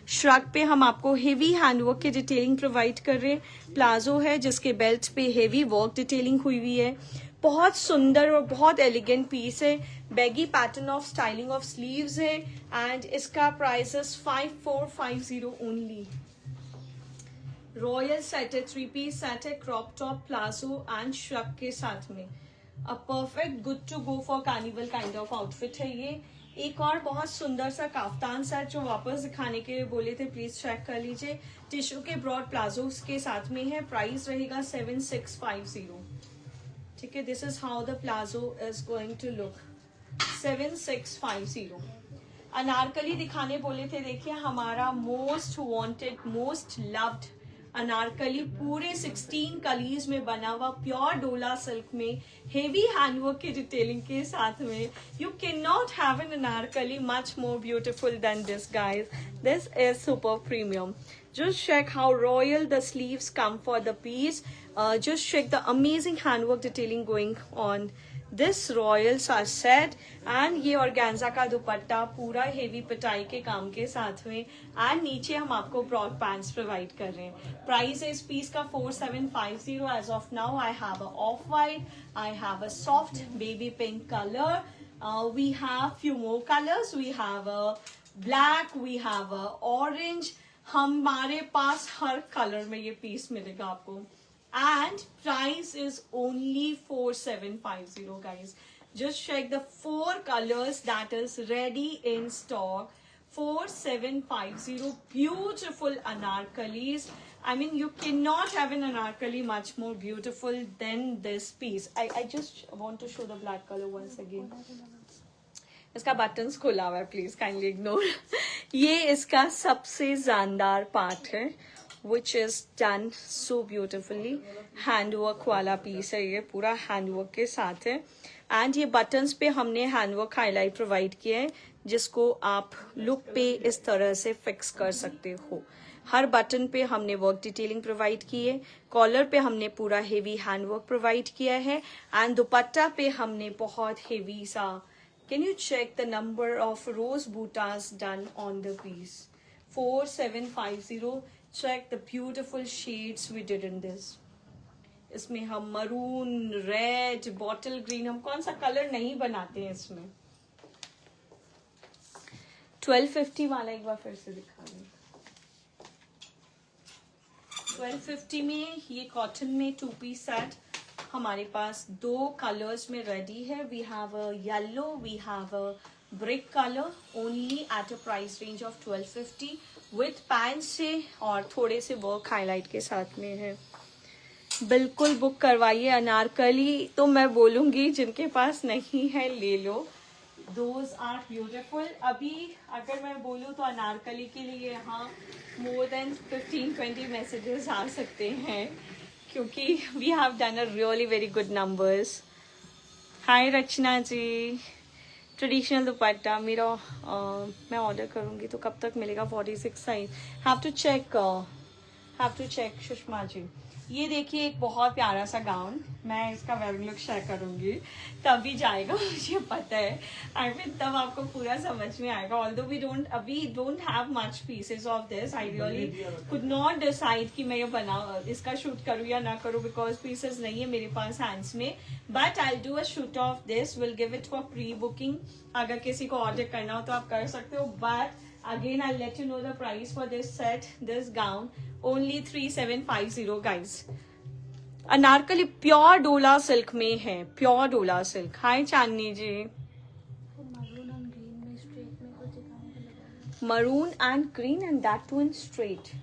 श्रग पे हम आपको हेवी हैंडवर्क की डिटेलिंग प्रोवाइड कर रहे हैं। प्लाजो है जिसके बेल्ट पे हेवी वर्क डिटेलिंग हुई हुई है। बहुत सुंदर और बहुत एलिगेंट पीस है। Baggy pattern of styling of sleeves है एंड इसका प्राइस 5450 ओनली। रॉयल सेट है, 3 पीस सेट है, crop top palazzo and shrug के साथ में। A perfect good to go for carnival kind of outfit है ये। एक और बहुत सुंदर सा काफ्तान सेट जो वापस दिखाने के लिए बोले थे, प्लीज चेक कर लीजिए। टिश्यू के ब्रॉड प्लाजो के साथ में है, प्राइस रहेगा 7650। ठीक है, this is how the palazzo is going to look, 7650। Anarkali दिखाने बोले थे, देखिए हमारा most wanted most loved anarkali पूरे 16 कलीज में बना हुआ प्योर डोला सिल्क में हेवी हैंडवर्क की डिटेलिंग के साथ में। You can not have an anarkali much more beautiful than this guys. This is super premium. Just check how royal the sleeves come for the piece. Just check the amazing handwork detailing going on this royal set. And ये organza का दुपट्टा पूरा हेवी पिटाई के काम के साथ में एंड नीचे हम आपको ब्रॉड पैंट्स प्रोवाइड कर रहे हैं। प्राइस है इस पीस का 4750। As of now I have a off white, I have a soft baby pink colour, we have few more colours, we have a black, we have a orange. हमारे पास हर कलर में ये पीस मिलेगा आपको and price is only 4750 guys. Just check the 4 colors that is ready in stock, 4750 beautiful anarkalis. I mean you cannot have an anarkali much more beautiful than this piece. I just want to show the black color once again. इसका बटन्स खुला हुआ है, प्लीज काइंडली इग्नोर। ये इसका सबसे जानदार पार्ट है which is done so beautifully. Handwork वाला पीस है, ये पूरा हैंडवर्क के साथ है एंड ये बटन्स पे हमने हैंडवर्क हाईलाइट प्रोवाइड किया है जिसको आप लुक पे इस तरह से फिक्स कर सकते हो। हर बटन पे हमने वर्क डिटेलिंग प्रोवाइड की है, कॉलर पे हमने पूरा हेवी हैंड वर्क प्रोवाइड किया है, एंड दुपट्टा पे हमने बहुत हेवी सा, can you check the number of rose bootas done on the piece, 4750. Check the beautiful shades we did in this. इसमें हम मरून, रेड, बॉटल ग्रीन, हम कौन सा कलर नहीं बनाते हैं इसमें. 1250 वाला एक बार फिर से दिखा दें. 1250 में ये कॉटन में 2 पीस सेट हमारे पास 2 कलर्स में रेडी है. We have a yellow, we have a brick colour, only at a price range of 1250 with pant से और थोड़े से वर्क हाईलाइट के साथ में है. बिल्कुल बुक करवाइए. अनारकली तो मैं बोलूंगी जिनके पास नहीं है ले लो. Those are beautiful. अभी अगर मैं बोलूँ तो अनारकली के लिए यहाँ मोर देन 15-20 मैसेजेस आ सकते हैं क्योंकि we have done a really very good numbers. Hi Rachna ji. Traditional dupatta मेरा मैं ऑर्डर करूँगी तो कब तक मिलेगा? 46 size. Have to check Sushma ji. ये देखिए एक बहुत प्यारा सा गाउन, मैं इसका वेयरिंग लुक शेयर करूंगी तभी जाएगा, मुझे पता है. आई मीन तब आपको पूरा समझ में आएगा. Although we don't have much pieces of this. I really could not decide कि मैं ये इसका शूट करूँ या ना करूँ बिकॉज पीसेस नहीं है मेरे पास हैंड्स में. But I do a shoot of this, will give it for pre booking. अगर किसी को ऑर्डर करना हो तो आप कर सकते हो. But again I'll let you know the price for this set, this gown, only 3750 guys. Anarkali pure डोला सिल्क में है, प्योर डोला silk. Hi Chandni ji. Maroon and green and that too in straight.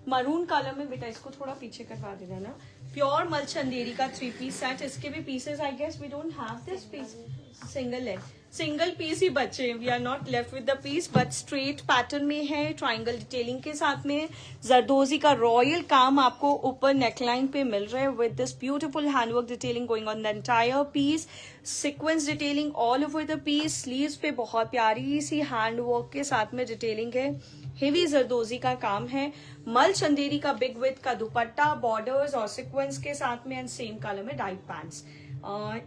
Maroon colour में बेटा इसको थोड़ा पीछे करवा देना ना. प्योर मल चंदेरी का 3 पीस सेट. इसके भी pieces I guess we don't have this piece. Single है, सिंगल पीस ही बचे. We are not left with the piece but straight pattern में है, ट्राइंगल डिटेलिंग के साथ में. जरदोजी का रॉयल काम आपको ऊपर नेकलाइन पे मिल रहा है with this beautiful handwork detailing going on the entire piece. Sequence detailing all over the piece. Sleeves पे बहुत प्यारी सी हैंडवर्क के साथ में डिटेलिंग है. हेवी जरदोजी का काम है. मल चंदेरी का बिग विथ का दुपट्टा, बॉर्डर्स और सीक्वेंस के साथ में एंड सेम कलर में डाइट पैंट्स.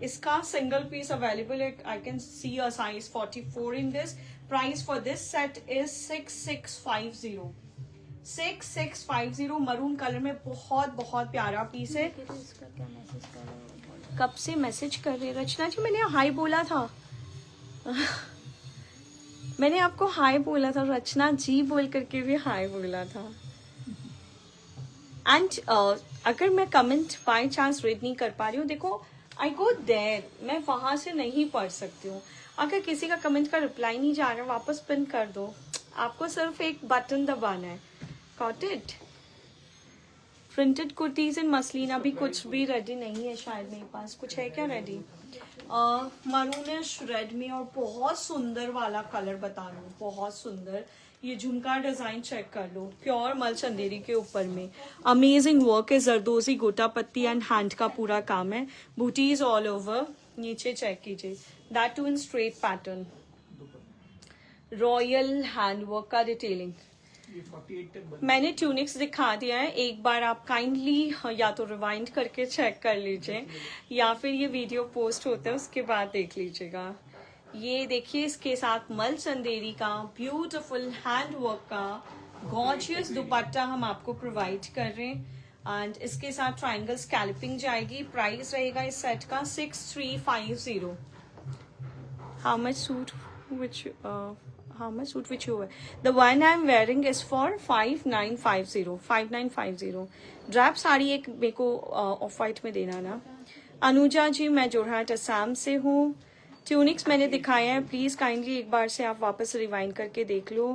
इसका सिंगल पीस अवेलेबल है. I can see a size 44 in this. Price for this set is 6650. 6650 maroon colour में बहुत बहुत प्यारा पीस है. कब से मैसेज कर रहे रचना जी? मैंने हाई बोला था. मैंने आपको हाय बोला था. रचना जी बोल करके भी हाय बोला था. एंड अगर मैं कमेंट बाय चांस रीड नहीं कर पा रही हूँ, देखो आई गो देयर, मैं वहां से नहीं पढ़ सकती हूँ. अगर किसी का कमेंट का रिप्लाई नहीं जा रहा, वापस पिन कर दो. आपको सिर्फ एक बटन दबाना है. Got it. Printed kurtis in muslin अभी कुछ भी रेडी नहीं है शायद मेरे पास. कुछ है क्या रेडी? मरूनिश रेड में और बहुत सुंदर वाला कलर बता रही हूँ, बहुत सुंदर. ये झुमका डिजाइन चेक कर लो, प्योर मल चंदेरी के ऊपर में. अमेजिंग वर्क है. जरदोजी गोटा पत्ती एंड हैंड का पूरा काम है. बूटीज ऑल ओवर. नीचे चेक कीजिए, that too in straight pattern. Royal hand work का डिटेलिंग. मैंने ट्यूनिक्स दिखा दिया है. एक बार आप काइंडली या तो रिवाइंड करके चेक कर लीजिए या फिर ये वीडियो पोस्ट होता है उसके बाद देख लीजिएगा. ये देखिए इसके साथ मल चंदेरी का ब्यूटीफुल हैंड वर्क का गॉर्जियस दुपट्टा हम आपको प्रोवाइड कर रहे हैं. एंड इसके साथ ट्राइंगल स्कैल्पिंग जाएगी. प्राइस रहेगा इस सेट का 6350. How much suit which you wear? The one I am wearing is for 5950. 5950. ड्रैप sari एक मेरे को ऑफ वाइट में देना ना. अनुजा जी, मैं जोरहाट असम से हूँ. ट्यूनिक्स मैंने दिखाया है, प्लीज काइंडली एक बार से आप वापस रिवाइंड करके देख लो.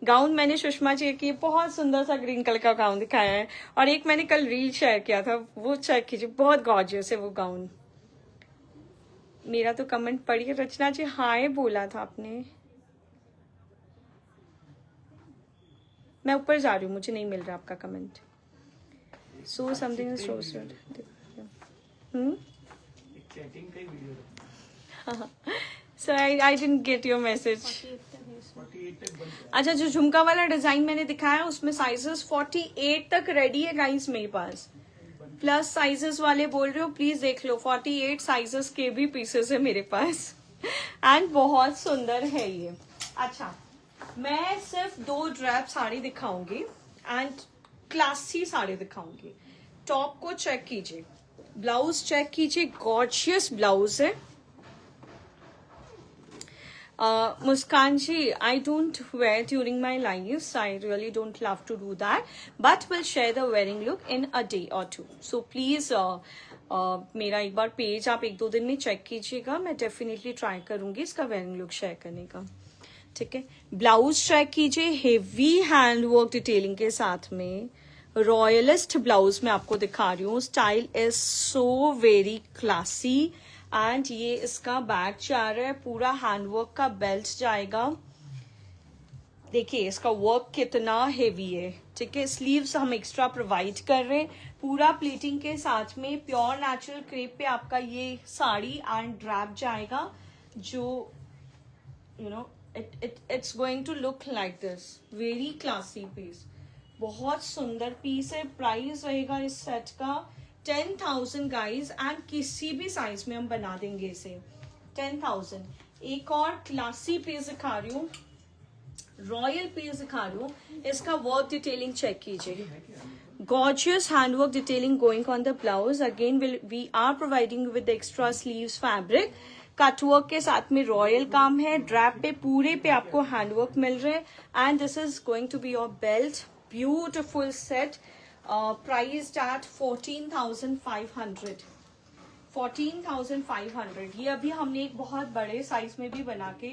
गाउन मैंने सुषमा जी की बहुत सुंदर सा ग्रीन कलर का गाउन दिखाया है और एक मैंने कल रील शेयर किया था, वो चेक कीजिए, बहुत गॉर्जियस है वो गाउन. मेरा तो कमेंट पढ़िए. रचना जी हाय बोला था आपने. मैं ऊपर जा रही हूँ, मुझे नहीं मिल रहा आपका comment. So something is roasted. Chatting का ही video So I didn't get your message. 48 तक है इसमें। 48 तक बन गया। अच्छा, जो झुमका वाला डिजाइन मैंने दिखाया उसमें साइजेस 48 तक रेडी है गाइस मेरे पास। प्लस साइजेस वाले बोल रहे हो प्लीज देख लो, 48 साइजेस के भी पीसेस है मेरे पास एंड बहुत सुंदर है ये। अच्छा, मैं सिर्फ 2 ड्रैप साड़ी दिखाऊंगी एंड क्लासी साड़ी दिखाऊंगी। टॉप को चेक कीजिए, ब्लाउज चेक कीजिए, गॉर्जियस ब्लाउज है। Muskan ji, I don't wear during my lives. I really don't love to do that. But we'll share the wearing look in a day or two. So please, मेरा एक बार पेज आप 1-2 दिन में चेक कीजिएगा। मैं डेफिनेटली ट्राई करूंगी इसका वेयरिंग लुक शेयर करने का। ठीक है, ब्लाउज चेक कीजिए, हेवी हैंड वर्क डिटेलिंग के साथ में रॉयलिस्ट ब्लाउज में आपको दिखा रही हूँ। Style is so very classy and ये इसका बैक जा रहा है, पूरा हैंडवर्क का बेल्ट जाएगा। देखिए इसका वर्क कितना हेवी है। ठीक है, स्लीव्स हम एक्स्ट्रा प्रोवाइड कर रहे हैं, पूरा प्लीटिंग के साथ में प्योर नेचुरल क्रेप पे आपका ये साड़ी एंड ड्रैप जाएगा, जो you know it's going to look like this. Very classy piece, बहुत सुंदर पीस है। प्राइस रहेगा इस सेट का 10,000 गाइज एंड किसी भी साइज में हम बना देंगे इसे 10,000। एक और क्लासी पीस दिखा रही हूँ, रॉयल पीस दिखा रही हूँ। इसका वर्क डिटेलिंग चेक कीजिए, gorgeous handwork detailing going on the blouse. Again we are providing with extra sleeves fabric, cutwork के साथ में रॉयल काम है। ड्रैप पे पूरे पे आपको हैंडवर्क मिल रहा है and this is going to be your belt. Beautiful set, priced at 14,500। 14,500। ये अभी हमने एक बहुत बड़े साइज में भी बना के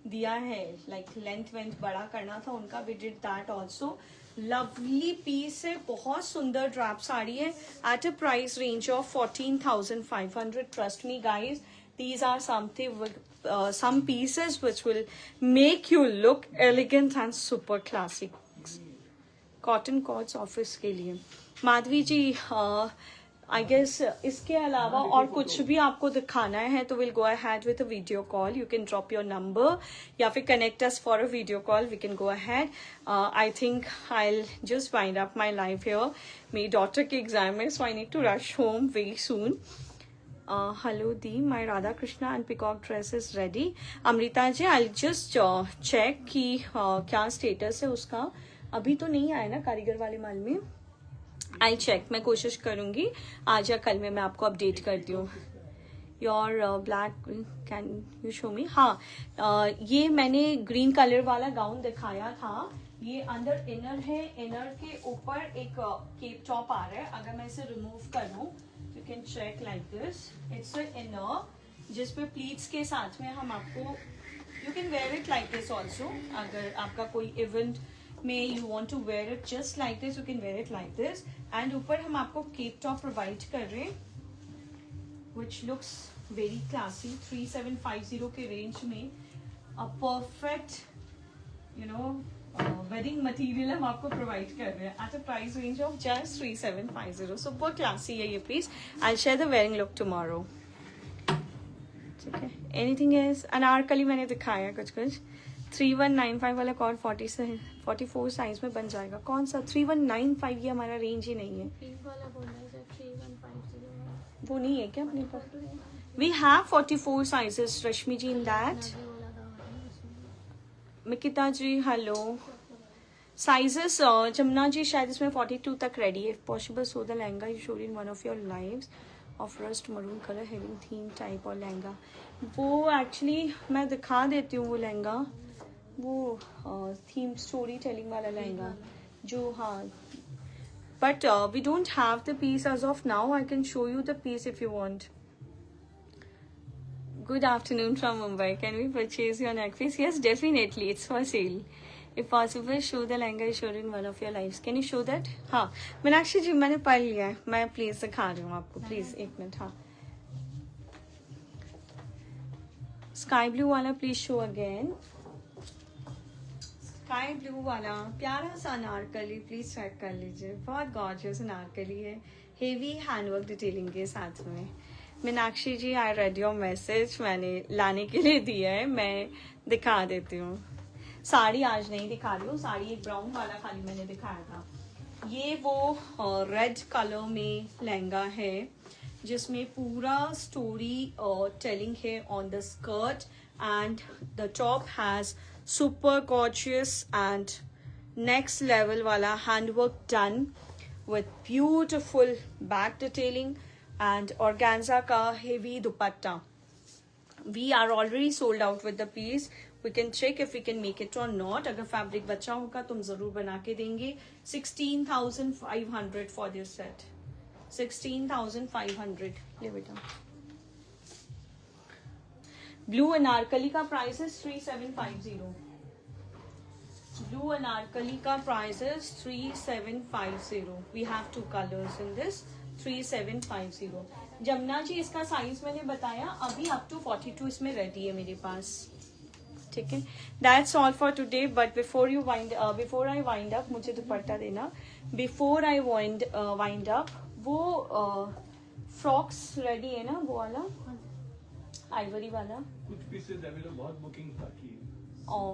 दिया है, लाइक लेंथ वेंथ बड़ा करना था उनका, we did that also. Lovely piece है, बहुत सुंदर ड्रैप साड़ी है at a price range of 14,500। Trust me guys, these are some pieces which will make you look elegant and super classic. Cotton कॉट्स ऑफिस के लिए। माधवी जी, आई गेस इसके अलावा और कुछ भी आपको दिखाना है तो will go ahead with a video call. You can drop your number या फिर connect us for a video call, we can go ahead. I think I will just wind up my life here. मेरी डॉटर की एग्जाम है, so I need to rush home very soon. Hello दी, my Radha Krishna and peacock dress is ready. Amrita ji, I just check कि क्या स्टेटस है उसका। अभी तो नहीं आया ना कारीगर वाले माल में, आई चेक, मैं कोशिश करूंगी आज या कल में मैं आपको अपडेट करती हूँ। Your black, can you show मी? हाँ, ये मैंने ग्रीन कलर वाला गाउन दिखाया था, ये अंदर इनर है, इनर के ऊपर एक केप टॉप आ रहा है। अगर मैं इसे रिमूव कर लूँ you can check like this, it's a inner जिसपे प्लीट्स के साथ में हम आपको, you can wear it like this also. अगर आपका कोई इवेंट में you want to wear it just like this, you can wear it like this. And ऊपर हम आपको केप टॉप प्रोवाइड कर रहे हैं विच लुक्स वेरी क्लासी। 3750 के रेंज में a perfect you know wedding material हम आपको प्रोवाइड कर रहे हैं at a price range of just 3750। Super classy है ये piece. I will share the wearing look tomorrow. ठीक है, एनीथिंग एल्स? अनारकली मैंने दिखाया कुछ कुछ। 3195 वाला कॉर्ड 44 साइज में बन जाएगा। कौन सा 3195? ये हमारा रेंज ही नहीं है। पिंक वाला बोल रहा है 3150। वो नहीं है क्या अपने पास? We have 44 sizes Rashmi ji in that. Mikita ji hello. Sizes Jamuna ji शायद इसमें 42 तक रेडी है। If possible so the lehenga you showed in one of your lives of rust maroon colour having theme type और लहंगा। वो एक्चुअली मैं दिखा देती हूँ वो लहंगा, वो थीम स्टोरी टेलिंग वाला लहंगा जो, हाँ, but we don't have the piece as of now. I can show you the piece if you want. Good afternoon from Mumbai, can we purchase your neck piece? Yes definitely, it's for sale. If possible show the lehenga you showed in one of your lives, can you show that? हाँ मीनाक्षी जी, मैंने पढ़ लिया है, मैं प्लीज दिखा रही हूँ आपको, प्लीज एक मिनट। हाँ, स्काई ब्लू वाला please show again. Sky blue वाला प्यारा सा अनारकली, प्लीज चेक कर लीजिए, बहुत गॉर्जियस अनारकली है, हेवी हैंडवर्क डिटेलिंग के साथ में। मीनाक्षी जी, आई रेड योर मैसेज, मैंने लाने के लिए दिया है, मैं दिखा देती हूँ। साड़ी आज नहीं दिखा रही हूँ, साड़ी एक ब्राउन वाला खाली मैंने दिखाया था। ये वो रेड कलर में लहंगा है जिसमें पूरा स्टोरी टेलिंग है on the skirt, and the top has super gorgeous and next level वाला handwork done with beautiful back detailing and organza ka heavy dupatta. We are already sold out with the piece. We can check if we can make it or not. अगर फैब्रिक बचा होगा तो हम जरूर बना के देंगे। 16,500 for this set. 16,500। ले बेटा। ब्लू अनारकली का प्राइस है 3750। Blue anarkali ka price is 3750. We have two colors in this, 3750. Jamuna ji, इसका साइज मैंने बताया, अभी अप टू 42 इसमें रेडी है मेरे पास, ठीक है। That's all for today. But before I wind up, मुझे दुपट्टा देना। Before I wind up, वो फ्रॉक्स रेडी है ना, वो वाला आइवरी वाला। कुछ पीसेस अवेलेबल, बहुत बुकिंग बाकी है। और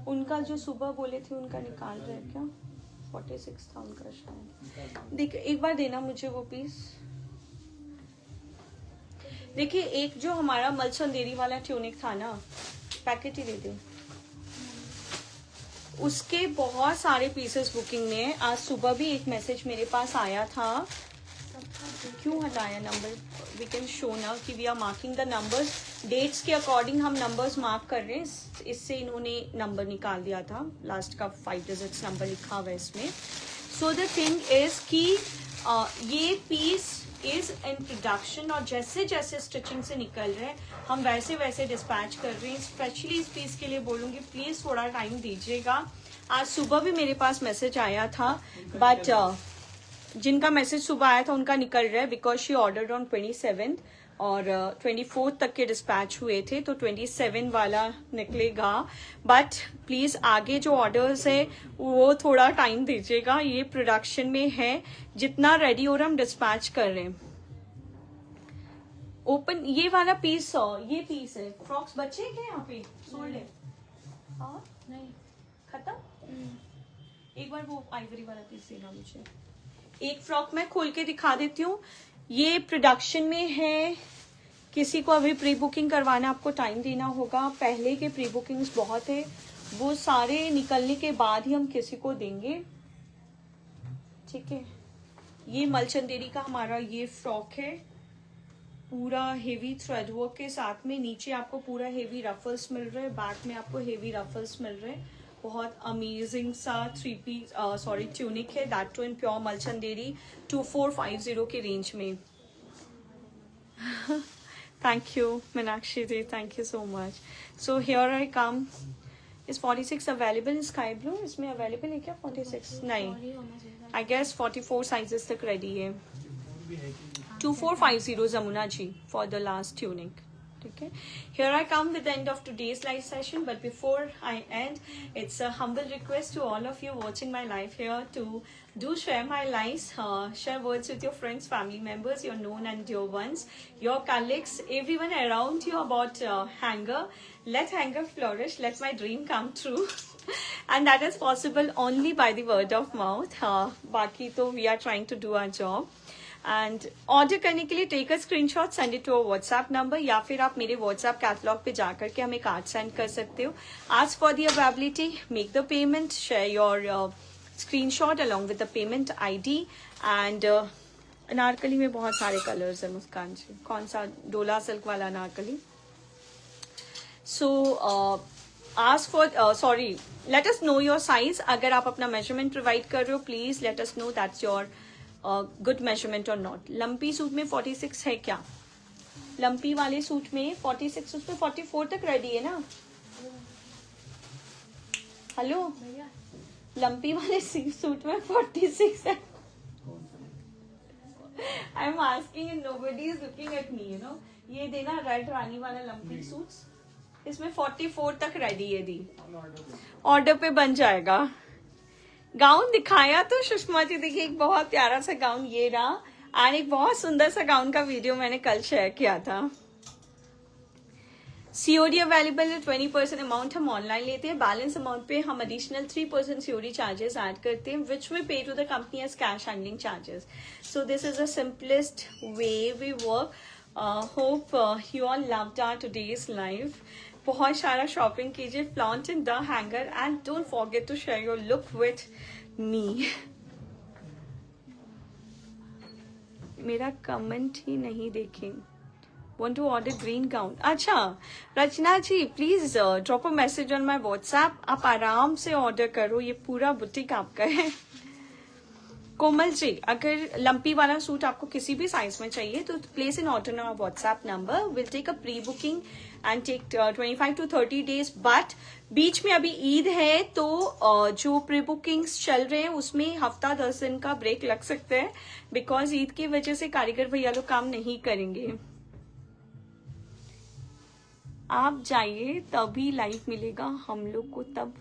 उनका जो सुबह बोले थे उनका निकाल रहे हैं क्या? 46 था उनका शायद। देखिए एक बार देना मुझे वो पीस। देखिए एक जो हमारा मलचंदेरी वाला ट्यूनिक था ना, पैकेट ही दे दे, उसके बहुत सारे पीसेस बुकिंग में। आज सुबह भी एक मैसेज मेरे पास आया था, क्यों हटाया नंबर? वी कैन शो ना कि we are marking the numbers, dates के अकॉर्डिंग हम नंबर्स मार्क कर रहे हैं। इससे इन्होंने नंबर निकाल दिया था, लास्ट का 5 डिजिट्स नंबर लिखा हुआ है इसमें। सो द थिंग इज कि ये पीस इज इन प्रोडक्शन, और जैसे जैसे स्टिचिंग से निकल रहे हैं हम वैसे वैसे डिस्पैच कर रहे हैं। स्पेशली इस पीस के लिए बोलूँगी प्लीज़ थोड़ा टाइम दीजिएगा। आज सुबह भी मेरे पास मैसेज आया था, बट जिनका मैसेज सुबह आया था उनका निकल रहा है, बिकॉज शी ऑर्डर्ड ऑन 27 और 24 तक के डिस्पैच हुए थे, तो 27 वाला निकलेगा। बट प्लीज आगे जो ऑर्डर्स है वो थोड़ा टाइम दीजिएगा, ये प्रोडक्शन में है, जितना रेडी हो रहा हम डिस्पैच कर रहे हैं। ओपन ये वाला पीस, ये पीस है, फ्रॉक्स बचे हैं क्या यहाँ पे? सोल्ड है और नहीं खत्म। एक बार वो आइवरी वाला पीस देना मुझे। एक फ्रॉक मैं खोल के दिखा देती हूँ, ये प्रोडक्शन में है। किसी को अभी प्री बुकिंग करवाना, आपको टाइम देना होगा। पहले के प्री बुकिंग्स बहुत है, वो सारे निकलने के बाद ही हम किसी को देंगे, ठीक है। ये मलचंदेरी का हमारा ये फ्रॉक है, पूरा हेवी थ्रेड वर्क के साथ में। नीचे आपको पूरा हेवी रफल्स मिल रहे हैं, बैक में आपको हेवी रफल्स मिल रहे हैं। बहुत अमेजिंग सा ट्यूनिक है, दैट टू इन प्योर मलचंदेरी, 2450 के रेंज में। Thank you Meenakshi ji, thank you so much. So here I come. Is 46 available in sky blue? इसमें अवेलेबल है क्या 46? नहीं, आई गेस 44 साइजेस तक रेडी है। 2450 Jamuna ji for the last tunic, ठीक है। Here I come with the end of today's live session, but before I end, it's a humble request to all of you watching my live here to do share my lives, share words with your friends, family members, your known and dear ones, your colleagues, everyone around you about Hanger. Let Hanger flourish, let my dream come true. And that is possible only by the word of mouth. Baki to we are trying to do our job. And order करने के लिए take a screenshot, send it to our WhatsApp number, या फिर आप मेरे व्हाट्सएप कैटलॉग पे जाकर के हमें कार्ड सेंड कर सकते हो। आज for the availability, make the payment, share your screenshot along with the payment ID. And Anarkali में बहुत सारे कलर्स हैं मुस्कान जी, कौन सा? डोला सिल्क वाला अनारकली। सो आज for sorry, late us know your size. अगर आप अपना मेजरमेंट प्रोवाइड कर रहे हो, please let us no that's your good measurement और नॉट। लंपी सूट में 46 है क्या? लंपी वाले सूट में 46, उसमें 44 तक रेडी है ना? हेलो, लंपी वाले सूट में 46 है। I am asking, nobody is looking at me, you know. ये देना रेड रानी वाला लंपी सूट्स, इसमें 44 तक रेडी है दी, ऑर्डर पे बन जाएगा। गाउन दिखाया तो सुषमा जी, देखिए एक बहुत प्यारा सा गाउन ये रहा, और एक बहुत सुंदर सा गाउन का वीडियो मैंने कल शेयर किया था। सीओडी अवेलेबल है, 20% अमाउंट हम ऑनलाइन लेते हैं, बैलेंस अमाउंट पे हम एडिशनल 3% सीओडी चार्जेस ऐड करते हैं, which we pay to the company as cash handling charges. So this is the simplest way we work. Hope you all loved our today's live. बहुत सारा शॉपिंग कीजिए, flaunt in the Hanger, and don't forget to share your look with me. मेरा कमेंट ही नहीं देखें। Want to order green gown? अच्छा Rachna ji, please drop a message on my WhatsApp. आप आराम से ऑर्डर करो, ये पूरा बुटीक आपका है। कोमल जी, अगर लंपी वाला सूट आपको किसी भी साइज में चाहिए तो place in order on WhatsApp number, will take a pre booking and take 25 to 30 days। But बीच में अभी ईद है तो जो प्री बुकिंग्स चल रहे हैं उसमें हफ्ता 10 दिन का ब्रेक लग सकता है, बिकॉज ईद की वजह से कारीगर भैया लोग काम नहीं करेंगे। आप जाइए तभी लाइव मिलेगा हम लोग को, तब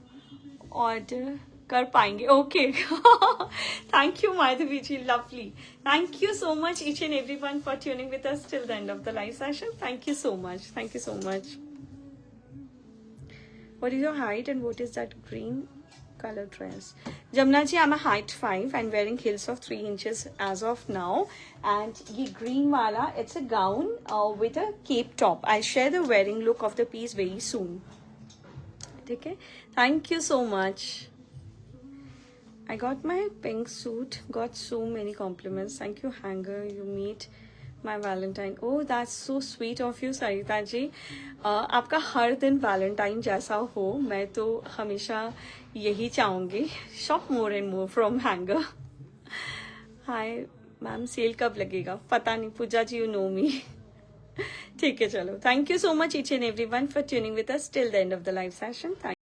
ऑर्डर कर पाएंगे। Okay thank you Madhavi ji, lovely. Thank you so much each and everyone for tuning with us till the end of the live session. Thank you so much, thank you so much. What is your height and what is that green color dress? Jamna ji, I'm a height 5 and wearing heels of 3 inches as of now. And ye green wala, it's a gown with a cape top. I'll share the wearing look of the piece very soon. Okay? Thank you so much. I got my pink suit. Got so many compliments. Thank you, Hanger. You meet my Valentine. Oh, that's so sweet of you, Sarita ji. आपका हर दिन वैलेंटाइन जैसा हो, मैं तो हमेशा यही चाहूंगी। Shop more and more from Hanger. Hi ma'am, sale कब लगेगा? पता नहीं, पूजा जी यू नो मी। ठीक है, चलो, thank you so much each and everyone for tuning with us till the end of the live session.